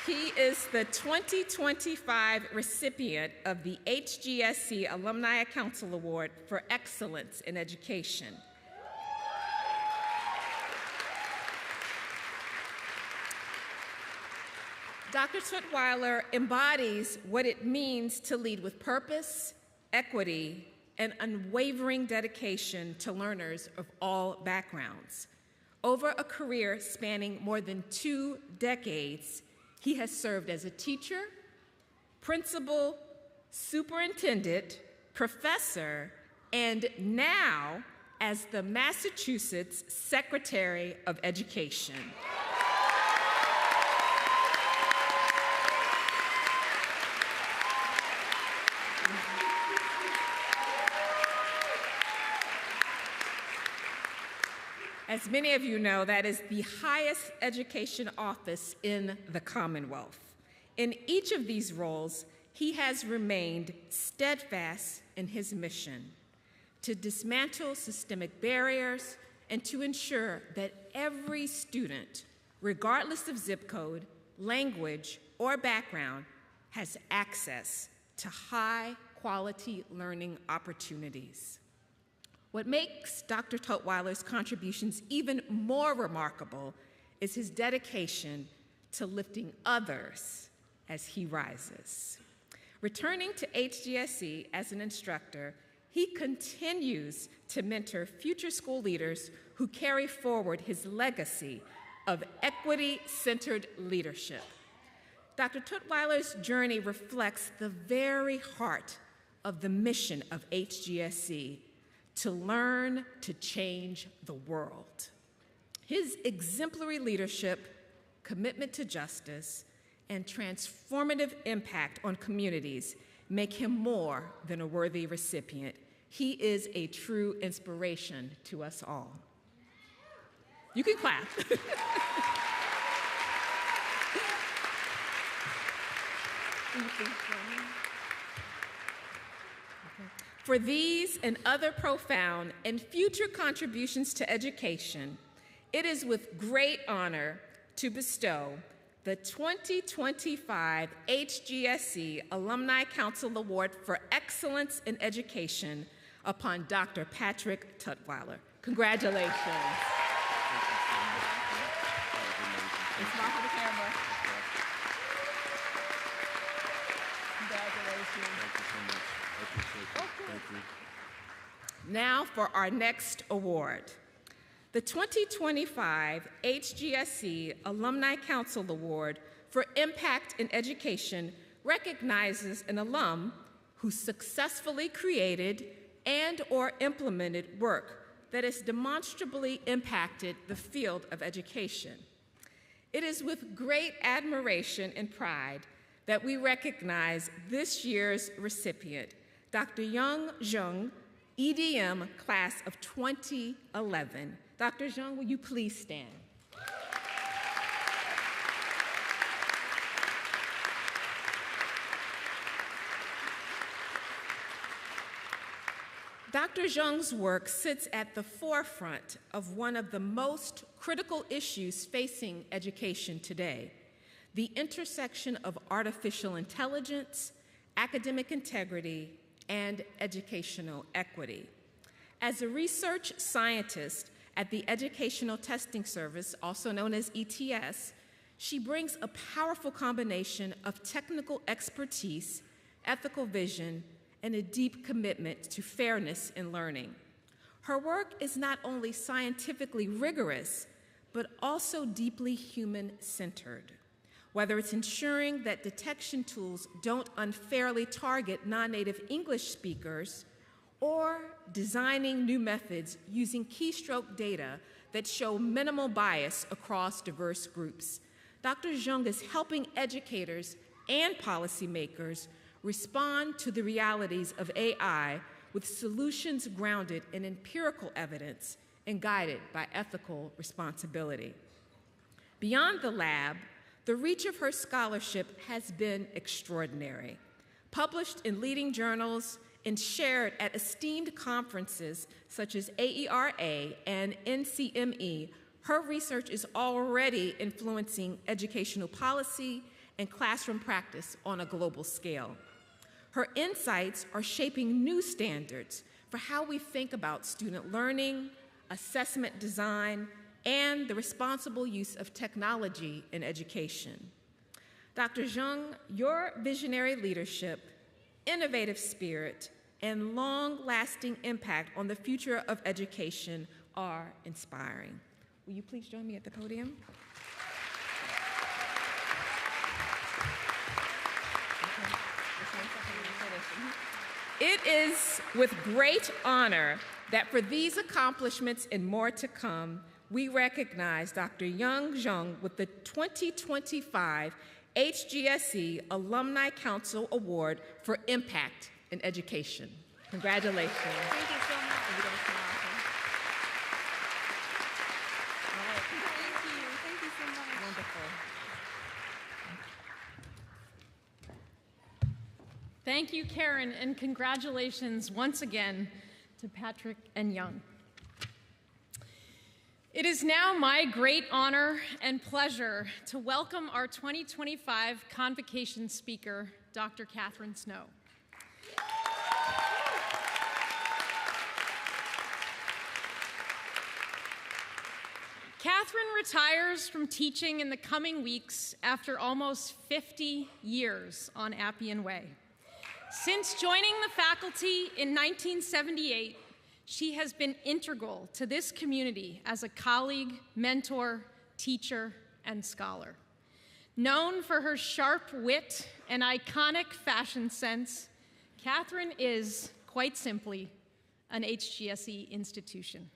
E: He is the 2025 recipient of the HGSE Alumni Council Award for Excellence in Education. Dr. Tutwiler embodies what it means to lead with purpose, equity, and unwavering dedication to learners of all backgrounds. Over a career spanning more than 2 decades, he has served as a teacher, principal, superintendent, professor, and now as the Massachusetts Secretary of Education. As many of you know, that is the highest education office in the Commonwealth. In each of these roles, he has remained steadfast in his mission to dismantle systemic barriers and to ensure that every student, regardless of zip code, language, or background, has access to high-quality learning opportunities. What makes Dr. Tutwiler's contributions even more remarkable is his dedication to lifting others as he rises. Returning to HGSE as an instructor, he continues to mentor future school leaders who carry forward his legacy of equity-centered leadership. Dr. Tutwiler's journey reflects the very heart of the mission of HGSE, to learn to change the world. His exemplary leadership, commitment to justice, and transformative impact on communities make him more than a worthy recipient. He is a true inspiration to us all. You can clap. For these and other profound and future contributions to education, it is with great honor to bestow the 2025 HGSE Alumni Council Award for Excellence in Education upon Dr. Patrick Tutwiler. Congratulations. Smile for the camera. Congratulations.
F: Thank you so much. I appreciate it. Thank you.
E: Now for our next award. The 2025 HGSE Alumni Council Award for Impact in Education recognizes an alum who successfully created and/or implemented work that has demonstrably impacted the field of education. It is with great admiration and pride that we recognize this year's recipient, Dr. Young Jung, EDM class of 2011. Dr. Jung, will you please stand? Dr. Jung's work sits at the forefront of one of the most critical issues facing education today, the intersection of artificial intelligence, academic integrity, and educational equity. As a research scientist at the Educational Testing Service, also known as ETS, she brings a powerful combination of technical expertise, ethical vision, and a deep commitment to fairness in learning. Her work is not only scientifically rigorous, but also deeply human-centered. Whether it's ensuring that detection tools don't unfairly target non-native English speakers, or designing new methods using keystroke data that show minimal bias across diverse groups, Dr. Jung is helping educators and policymakers respond to the realities of AI with solutions grounded in empirical evidence and guided by ethical responsibility. Beyond the lab, the reach of her scholarship has been extraordinary. Published in leading journals and shared at esteemed conferences such as AERA and NCME, her research is already influencing educational policy and classroom practice on a global scale. Her insights are shaping new standards for how we think about student learning, assessment design, and the responsible use of technology in education. Dr. Jung, your visionary leadership, innovative spirit, and long-lasting impact on the future of education are inspiring. Will you please join me at the podium? It is with great honor that for these accomplishments and more to come, we recognize Dr. Young Jung with the 2025 HGSE Alumni Council Award for Impact in Education. Congratulations.
G: Thank you so much.
E: Are you going to smile? All right.
G: Thank you so much.
E: Wonderful.
A: Thank you, Karen, and congratulations once again to Patrick and Young. It is now my great honor and pleasure to welcome our 2025 Convocation Speaker, Dr. Catherine Snow. Catherine retires from teaching in the coming weeks after almost 50 years on Appian Way. Since joining the faculty in 1978, she has been integral to this community as a colleague, mentor, teacher, and scholar. Known for her sharp wit and iconic fashion sense, Catherine is, quite simply, an HGSE institution.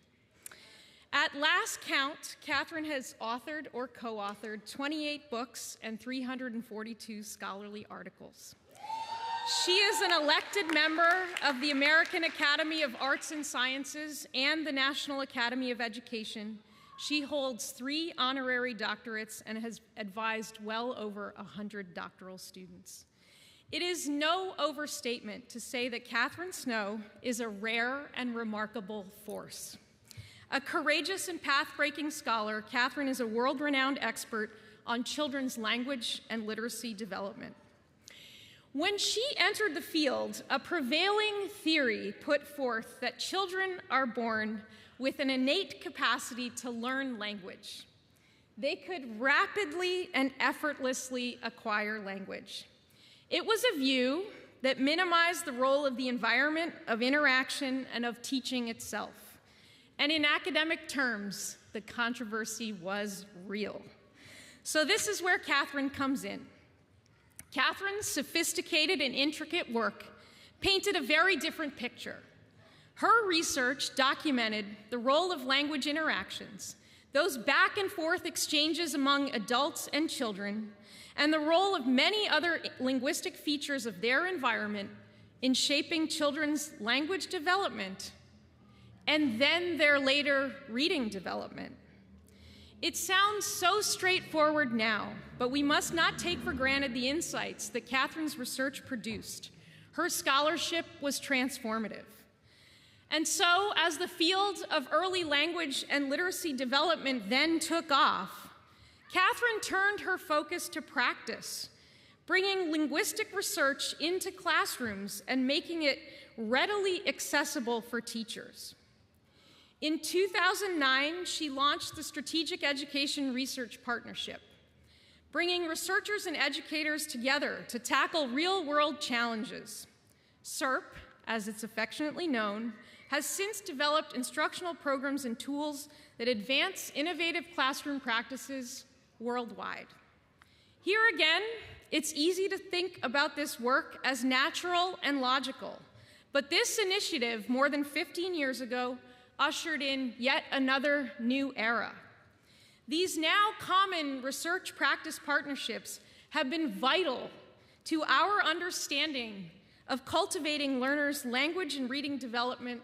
A: At last count, Catherine has authored or co-authored 28 books and 342 scholarly articles. She is an elected member of the American Academy of Arts and Sciences and the National Academy of Education. She holds 3 honorary doctorates and has advised well over 100 doctoral students. It is no overstatement to say that Catherine Snow is a rare and remarkable force. A courageous and path-breaking scholar, Catherine is a world-renowned expert on children's language and literacy development. When she entered the field, a prevailing theory put forth that children are born with an innate capacity to learn language. They could rapidly and effortlessly acquire language. It was a view that minimized the role of the environment, of interaction, and of teaching itself. And in academic terms, the controversy was real. So this is where Catherine comes in. Catherine's sophisticated and intricate work painted a very different picture. Her research documented the role of language interactions, those back and forth exchanges among adults and children, and the role of many other linguistic features of their environment in shaping children's language development and then their later reading development. It sounds so straightforward now, but we must not take for granted the insights that Catherine's research produced. Her scholarship was transformative. And so, as the field of early language and literacy development then took off, Catherine turned her focus to practice, bringing linguistic research into classrooms and making it readily accessible for teachers. In 2009, she launched the Strategic Education Research Partnership, bringing researchers and educators together to tackle real-world challenges. SERP, as it's affectionately known, has since developed instructional programs and tools that advance innovative classroom practices worldwide. Here again, it's easy to think about this work as natural and logical, but this initiative, more than 15 years ago, ushered in yet another new era. These now common research practice partnerships have been vital to our understanding of cultivating learners' language and reading development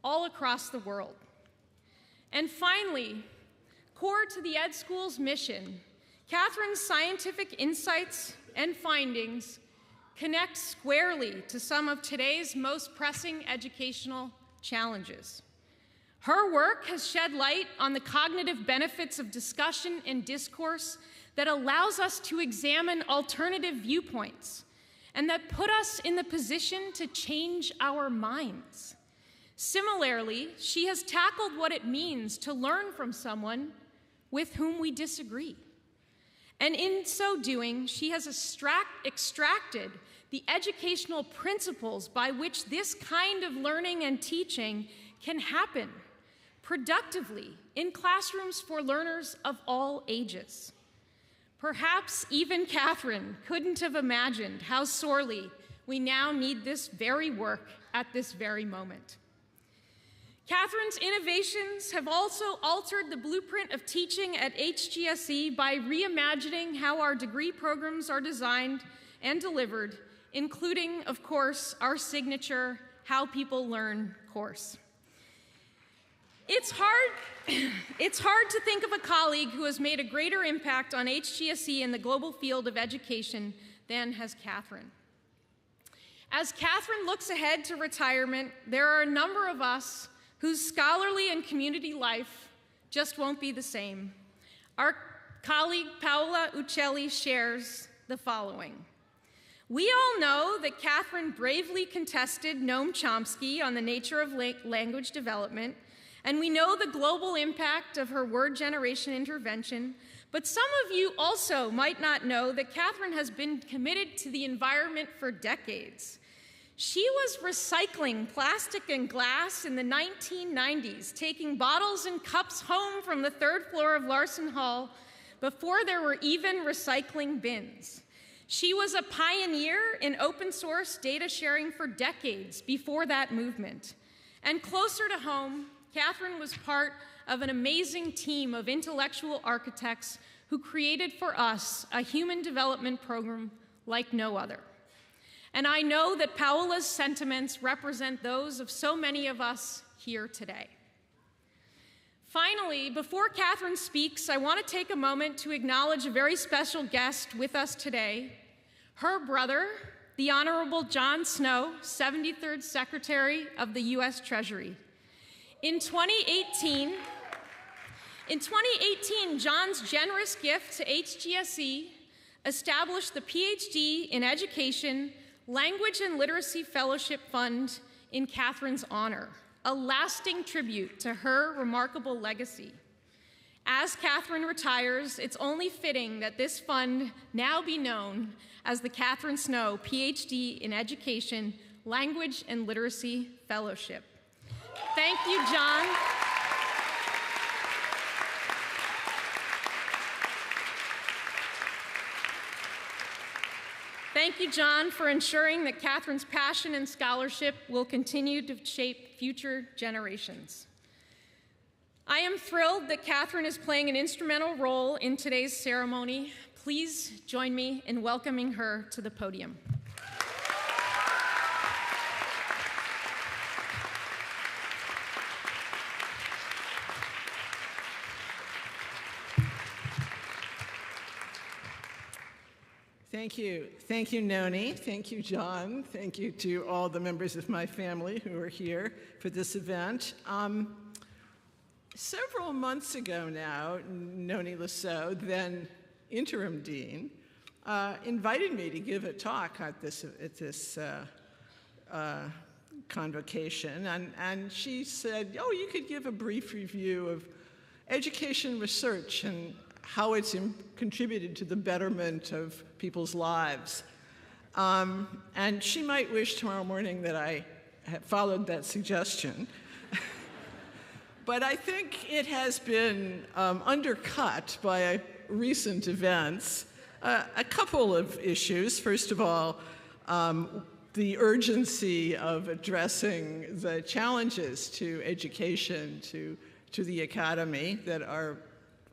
A: all across the world. And finally, core to the Ed School's mission, Catherine's scientific insights and findings connect squarely to some of today's most pressing educational challenges. Her work has shed light on the cognitive benefits of discussion and discourse that allows us to examine alternative viewpoints and that put us in the position to change our minds. Similarly, she has tackled what it means to learn from someone with whom we disagree. And in so doing, she has extracted the educational principles by which this kind of learning and teaching can happen productively in classrooms for learners of all ages. Perhaps even Catherine couldn't have imagined how sorely we now need this very work at this very moment. Catherine's innovations have also altered the blueprint of teaching at HGSE by reimagining how our degree programs are designed and delivered, including, of course, our signature How People Learn course. It's hard to think of a colleague who has made a greater impact on HGSE in the global field of education than has Catherine. As Catherine looks ahead to retirement, there are a number of us whose scholarly and community life just won't be the same. Our colleague Paola Uccelli shares the following. We all know that Catherine bravely contested Noam Chomsky on the nature of language development, and we know the global impact of her word generation intervention, but some of you also might not know that Catherine has been committed to the environment for decades. She was recycling plastic and glass in the 1990s, taking bottles and cups home from the third floor of Larson Hall before there were even recycling bins. She was a pioneer in open source data sharing for decades before that movement. And closer to home, Catherine was part of an amazing team of intellectual architects who created for us a human development program like no other. And I know that Paola's sentiments represent those of so many of us here today. Finally, before Catherine speaks, I want to take a moment to acknowledge a very special guest with us today, her brother, the Honorable John Snow, 73rd Secretary of the U.S. Treasury. In 2018, John's generous gift to HGSE establish the PhD in Education, Language and Literacy Fellowship Fund in Catherine's honor, a lasting tribute to her remarkable legacy. As Catherine retires, it's only fitting that this fund now be known as the Catherine Snow PhD in Education, Language and Literacy Fellowship. Thank you, John. Thank you, John, for ensuring that Catherine's passion and scholarship will continue to shape future generations. I am thrilled that Catherine is playing an instrumental role in today's ceremony. Please join me in welcoming her to the podium.
H: Thank you. Thank you, Nonie. Thank you, John. Thank you to all the members of my family who are here for this event. Several months ago now, Nonie Lesaux, then interim dean, invited me to give a talk at this convocation, and she said, oh, you could give a brief review of education research and how it's contributed to the betterment of people's lives. And she might wish tomorrow morning that I had followed that suggestion. But I think it has been undercut by recent events. A couple of issues. First of all, the urgency of addressing the challenges to education, to the academy that are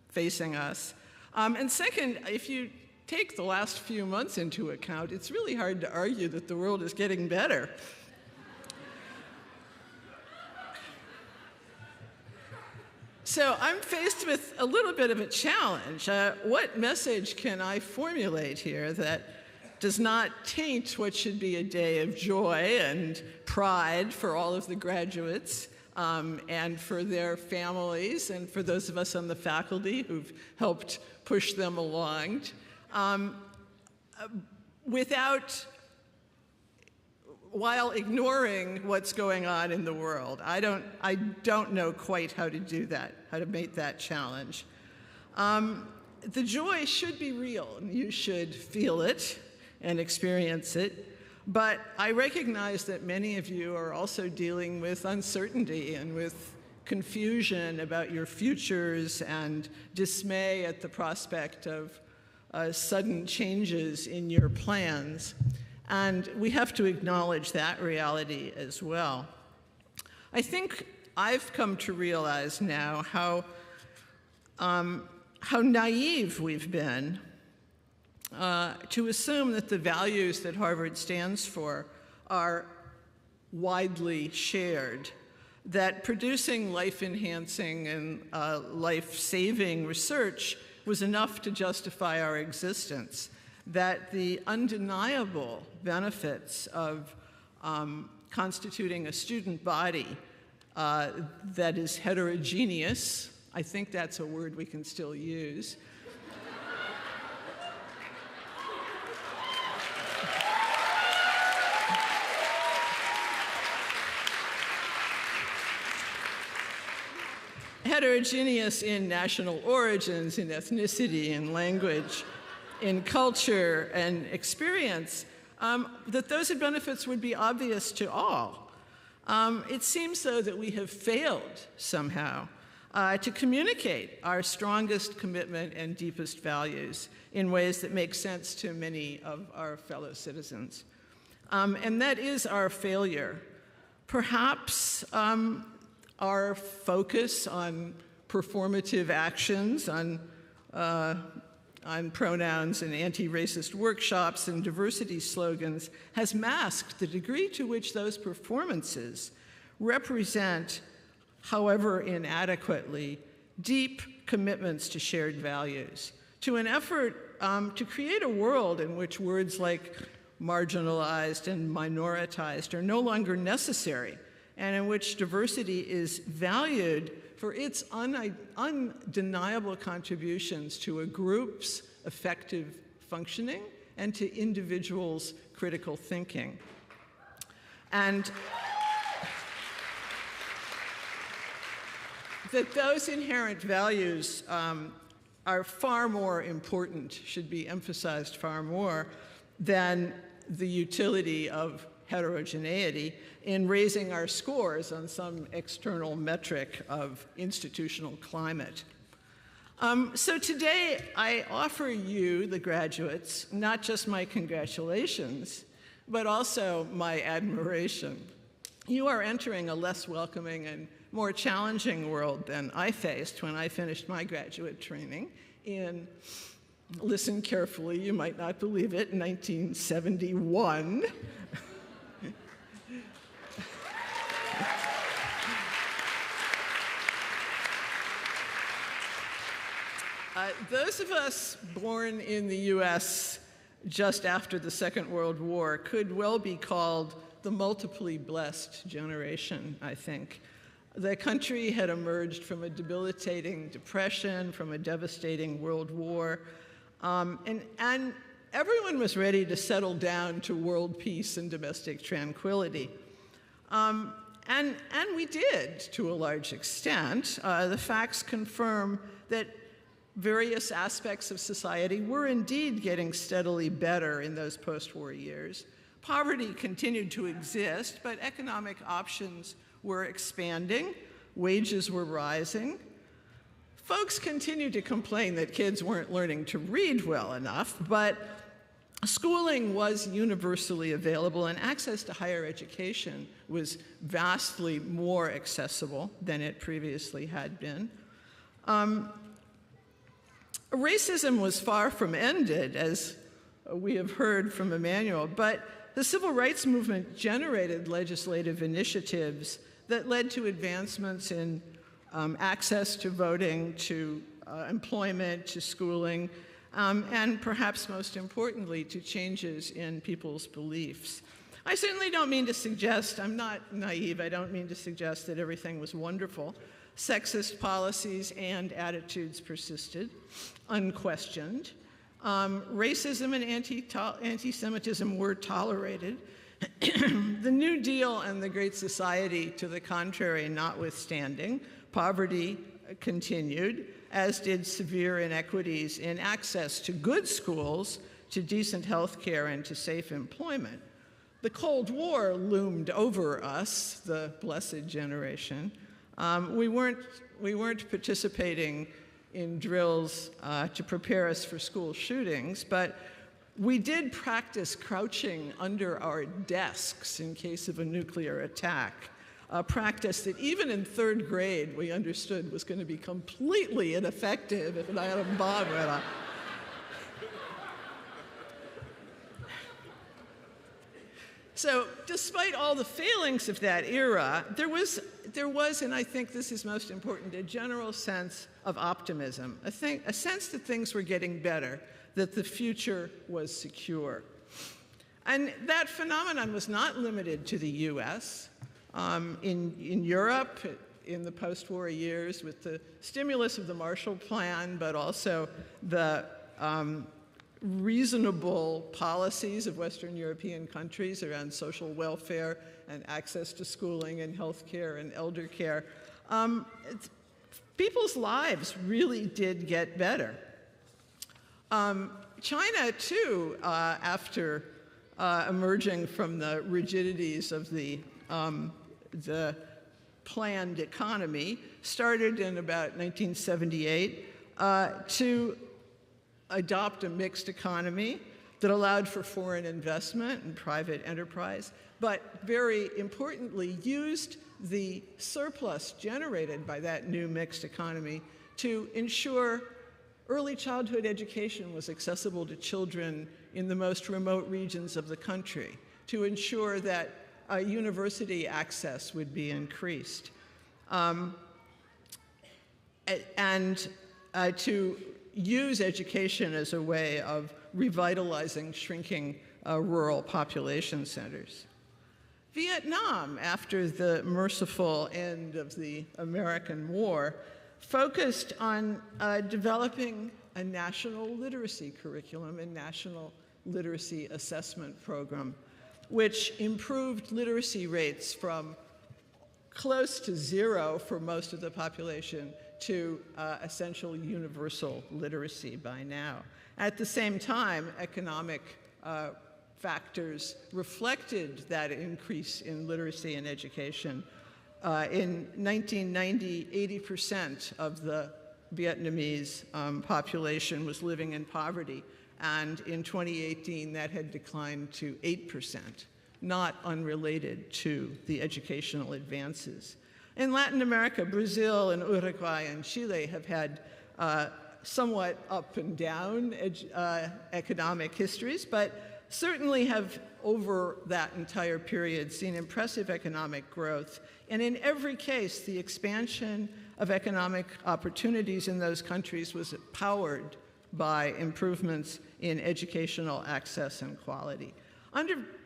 H: facing us. And second, if you take the last few months into account, it's really hard to argue that the world is getting better. So I'm faced with a little bit of a challenge. What message can I formulate here that does not taint what should be a day of joy and pride for all of the graduates and for their families and for those of us on the faculty who've helped push them along, while ignoring what's going on in the world. I don't know quite how to do that, how to make that challenge. The joy should be real, and you should feel it and experience it, but I recognize that many of you are also dealing with uncertainty and with confusion about your futures and dismay at the prospect of sudden changes in your plans. And we have to acknowledge that reality as well. I think I've come to realize now how naive we've been to assume that the values that Harvard stands for are widely shared, that producing life-enhancing and life-saving research was enough to justify our existence, that the undeniable benefits of constituting a student body that is heterogeneous, I think that's a word we can still use, heterogeneous in national origins, in ethnicity, in language, in culture and experience, that those benefits would be obvious to all. It seems, though, that we have failed somehow to communicate our strongest commitment and deepest values in ways that make sense to many of our fellow citizens. And that is our failure. Perhaps our focus on performative actions, on pronouns and anti-racist workshops and diversity slogans has masked the degree to which those performances represent, however inadequately, deep commitments to shared values, to an effort to create a world in which words like marginalized and minoritized are no longer necessary, and in which diversity is valued for its undeniable contributions to a group's effective functioning and to individuals' critical thinking. And that those inherent values are far more important, should be emphasized far more than the utility of heterogeneity in raising our scores on some external metric of institutional climate. So today, I offer you, the graduates, not just my congratulations, but also my admiration. You are entering a less welcoming and more challenging world than I faced when I finished my graduate training in, listen carefully, you might not believe it, 1971. Those of us born in the US just after the Second World War could well be called the multiply blessed generation, I think. The country had emerged from a debilitating depression, from a devastating world war, and everyone was ready to settle down to world peace and domestic tranquility. And we did, to a large extent. The facts confirm that various aspects of society were indeed getting steadily better in those post-war years. Poverty continued to exist, but economic options were expanding, wages were rising. Folks continued to complain that kids weren't learning to read well enough, but schooling was universally available and access to higher education was vastly more accessible than it previously had been. Racism was far from ended, as we have heard from Emmanuel, but the civil rights movement generated legislative initiatives that led to advancements in access to voting, to employment, to schooling, and perhaps most importantly, to changes in people's beliefs. I certainly don't mean to suggest, I'm not naive, I don't mean to suggest that everything was wonderful. Sexist policies and attitudes persisted, unquestioned. Racism and anti-Semitism were tolerated. The New Deal and the Great Society, to the contrary, notwithstanding, poverty continued, as did severe inequities in access to good schools, to decent health care, and to safe employment. The Cold War loomed over us, the blessed generation. We weren't participating in drills to prepare us for school shootings, but we did practice crouching under our desks in case of a nuclear attack, a practice that even in third grade we understood was going to be completely ineffective if an atom bomb went off. So despite all the failings of that era, there was, and I think this is most important, a general sense of optimism, a sense that things were getting better, that the future was secure. And that phenomenon was not limited to the US. In Europe, in the post-war years, with the stimulus of the Marshall Plan, but also the reasonable policies of Western European countries around social welfare and access to schooling and health care and elder care, people's lives really did get better. China, too, after emerging from the rigidities of the planned economy, started in about 1978 to adopt a mixed economy that allowed for foreign investment and private enterprise, but very importantly, used the surplus generated by that new mixed economy to ensure early childhood education was accessible to children in the most remote regions of the country, to ensure that university access would be increased, and to use education as a way of revitalizing shrinking rural population centers. Vietnam, after the merciful end of the American War, focused on developing a national literacy curriculum and national literacy assessment program, which improved literacy rates from close to 0 for most of the population to essential universal literacy by now. At the same time, economic factors reflected that increase in literacy and education. In 1990, 80% of the Vietnamese population was living in poverty, and in 2018 that had declined to 8%, not unrelated to the educational advances. In Latin America, Brazil and Uruguay and Chile have had somewhat up and down economic histories, but certainly have over that entire period seen impressive economic growth. And in every case, the expansion of economic opportunities in those countries was powered by improvements in educational access and quality,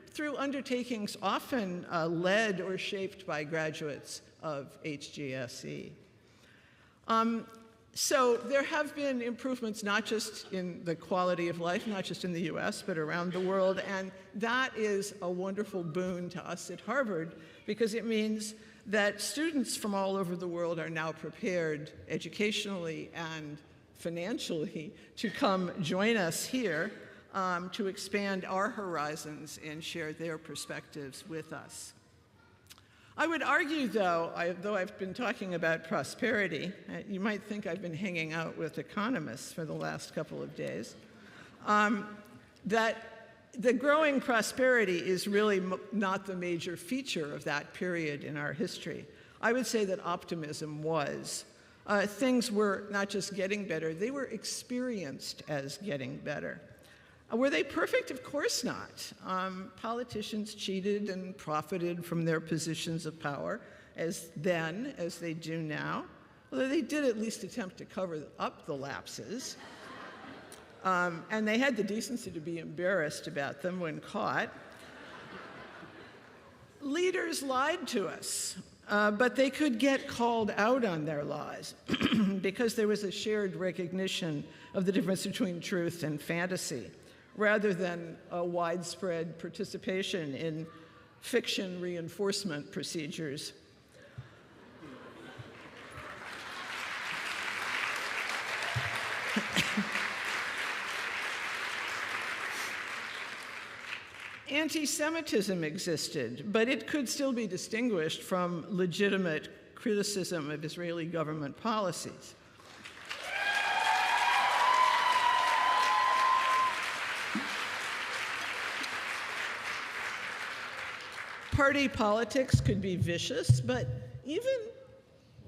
H: through undertakings often led or shaped by graduates of HGSE. So there have been improvements not just in the quality of life, not just in the US, but around the world, and that is a wonderful boon to us at Harvard because it means that students from all over the world are now prepared educationally and financially to come join us here to expand our horizons and share their perspectives with us. I would argue, though I've been talking about prosperity, you might think I've been hanging out with economists for the last couple of days, that the growing prosperity is really not the major feature of that period in our history. I would say that optimism was. Things were not just getting better, they were experienced as getting better. Were they perfect? Of course not. Politicians cheated and profited from their positions of power as they do now, although they did at least attempt to cover up the lapses. And they had the decency to be embarrassed about them when caught. Leaders lied to us, but they could get called out on their lies because there was a shared recognition of the difference between truth and fantasy, rather than a widespread participation in fiction reinforcement procedures. Anti-Semitism existed, but it could still be distinguished from legitimate criticism of Israeli government policies. Party politics could be vicious, but even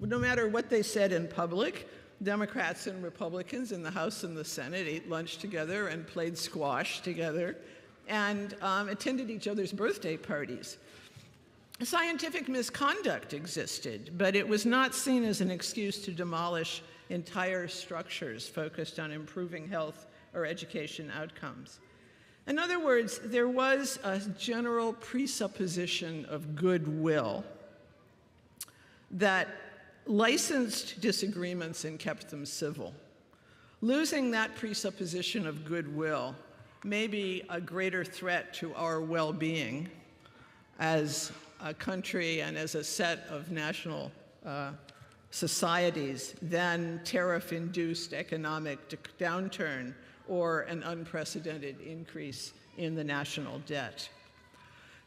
H: no matter what they said in public, Democrats and Republicans in the House and the Senate ate lunch together and played squash together and attended each other's birthday parties. Scientific misconduct existed, but it was not seen as an excuse to demolish entire structures focused on improving health or education outcomes. In other words, there was a general presupposition of goodwill that licensed disagreements and kept them civil. Losing that presupposition of goodwill may be a greater threat to our well-being as a country and as a set of national societies than tariff-induced economic downturn or an unprecedented increase in the national debt.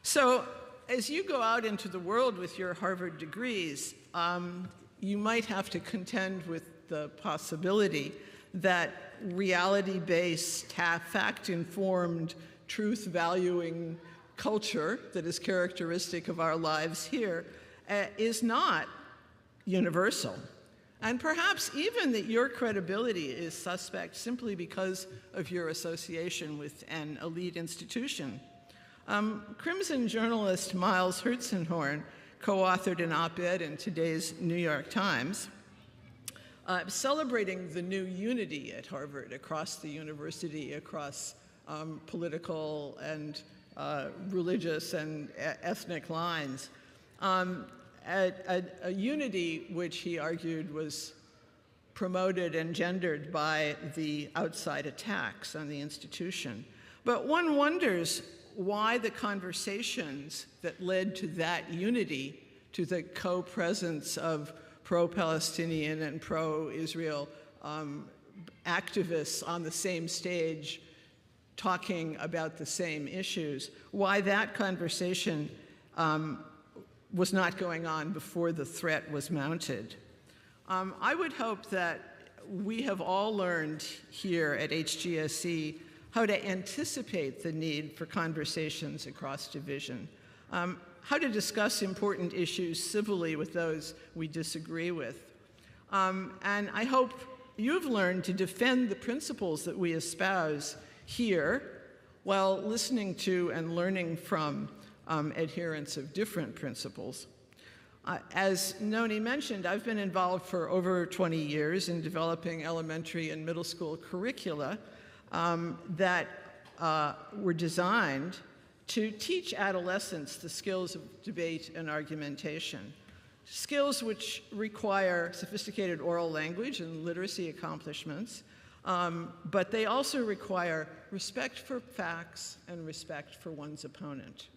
H: So as you go out into the world with your Harvard degrees, you might have to contend with the possibility that reality-based, fact-informed, truth-valuing culture that is characteristic of our lives here is not universal. And perhaps even that your credibility is suspect simply because of your association with an elite institution. Crimson journalist Miles Herzenhorn co-authored an op-ed in today's New York Times celebrating the new unity at Harvard across the university, across political and religious and ethnic lines. A unity which he argued was promoted and gendered by the outside attacks on the institution. But one wonders why the conversations that led to that unity, to the co-presence of pro-Palestinian and pro-Israel activists on the same stage talking about the same issues, why that conversation was not going on before the threat was mounted. I would hope that we have all learned here at HGSE how to anticipate the need for conversations across division, how to discuss important issues civilly with those we disagree with. And I hope you've learned to defend the principles that we espouse here while listening to and learning from adherents of different principles. As Nonie mentioned, I've been involved for over 20 years in developing elementary and middle school curricula that were designed to teach adolescents the skills of debate and argumentation, skills which require sophisticated oral language and literacy accomplishments, but they also require respect for facts and respect for one's opponent.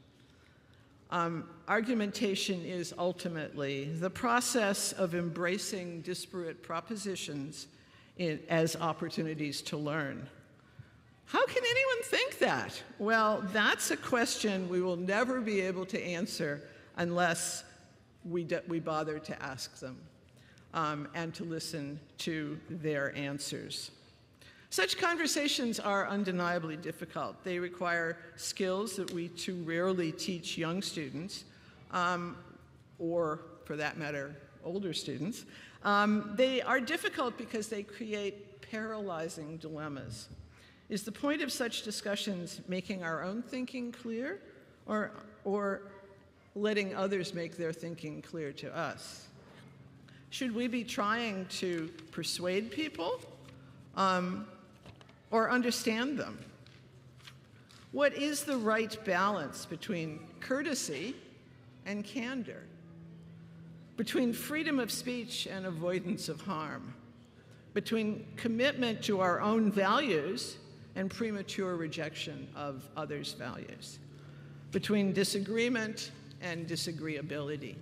H: Argumentation is ultimately the process of embracing disparate propositions as opportunities to learn. How can anyone think that? Well, that's a question we will never be able to answer unless we bother to ask them and to listen to their answers. Such conversations are undeniably difficult. They require skills that we too rarely teach young students, or for that matter, older students. They are difficult because they create paralyzing dilemmas. Is the point of such discussions making our own thinking clear, or letting others make their thinking clear to us? Should we be trying to persuade people? Or understand them? What is the right balance between courtesy and candor, between freedom of speech and avoidance of harm, between commitment to our own values and premature rejection of others' values, between disagreement and disagreeability?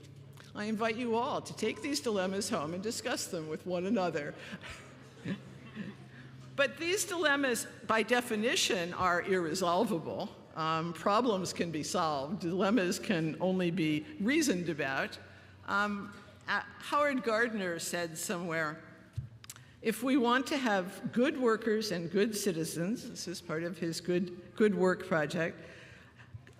H: I invite you all to take these dilemmas home and discuss them with one another. But these dilemmas, by definition, are irresolvable. Problems can be solved. Dilemmas can only be reasoned about. Howard Gardner said somewhere, if we want to have good workers and good citizens, this is part of his good work project,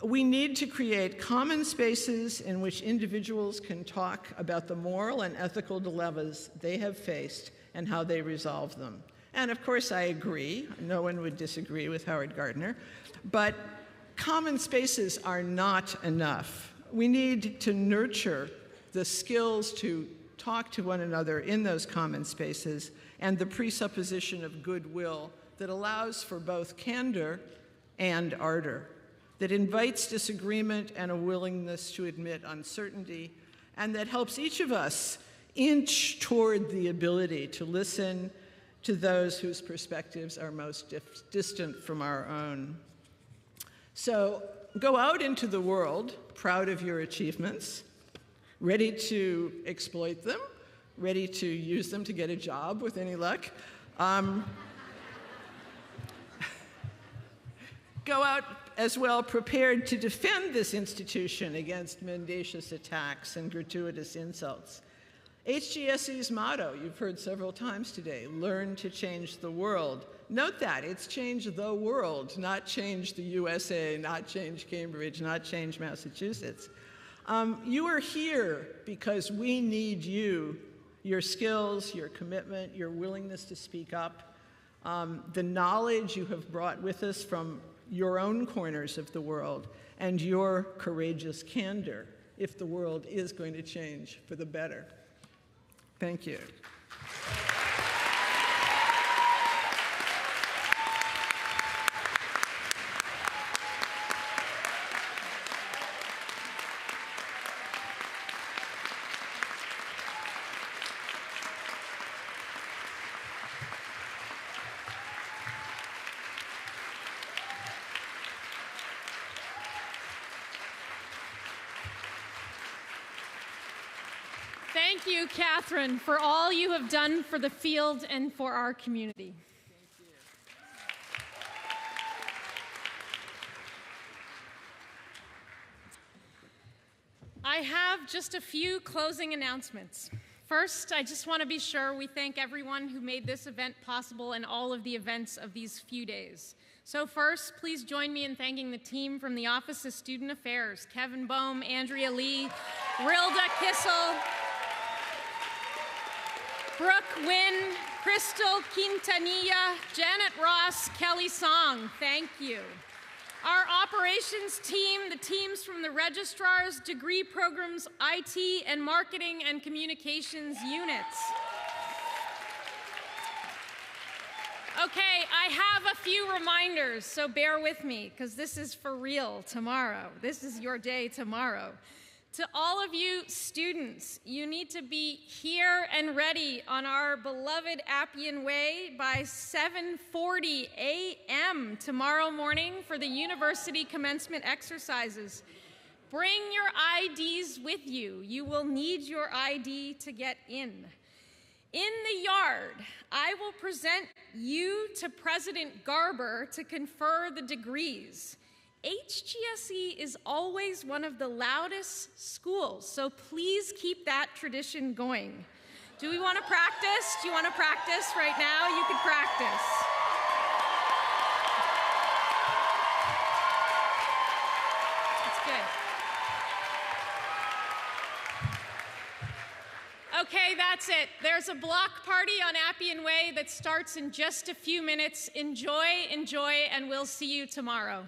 H: we need to create common spaces in which individuals can talk about the moral and ethical dilemmas they have faced and how they resolve them. And of course, I agree. No one would disagree with Howard Gardner. But common spaces are not enough. We need to nurture the skills to talk to one another in those common spaces and the presupposition of goodwill that allows for both candor and ardor, that invites disagreement and a willingness to admit uncertainty, and that helps each of us inch toward the ability to listen to those whose perspectives are most distant from our own. So go out into the world, proud of your achievements, ready to exploit them, ready to use them to get a job with any luck. Go out as well prepared to defend this institution against mendacious attacks and gratuitous insults. HGSE's motto, you've heard several times today, learn to change the world. Note that, it's change the world, not change the USA, not change Cambridge, not change Massachusetts. You are here because we need you, your skills, your commitment, your willingness to speak up, the knowledge you have brought with us from your own corners of the world, and your courageous candor if the world is going to change for the better. Thank you.
A: Thank you, Catherine, for all you have done for the field and for our community. I have just a few closing announcements. First, I just want to be sure we thank everyone who made this event possible and all of the events of these few days. So first, please join me in thanking the team from the Office of Student Affairs, Kevin Bohm, Andrea Lee, Rilda Kissel, Brooke Wynn, Crystal Quintanilla, Janet Ross, Kelly Song. Thank you. Our operations team, the teams from the registrars, degree programs, IT, and marketing and communications units. Okay, I have a few reminders, so bear with me, because this is for real tomorrow. This is your day tomorrow. To all of you students, you need to be here and ready on our beloved Appian Way by 7:40 a.m. tomorrow morning for the university commencement exercises. Bring your IDs with you. You will need your ID to get in. In the yard, I will present you to President Garber to confer the degrees. HGSE is always one of the loudest schools, so please keep that tradition going. Do we want to practice? Do you want to practice right now? You can practice. That's good. Okay, that's it. There's a block party on Appian Way that starts in just a few minutes. Enjoy, enjoy, and we'll see you tomorrow.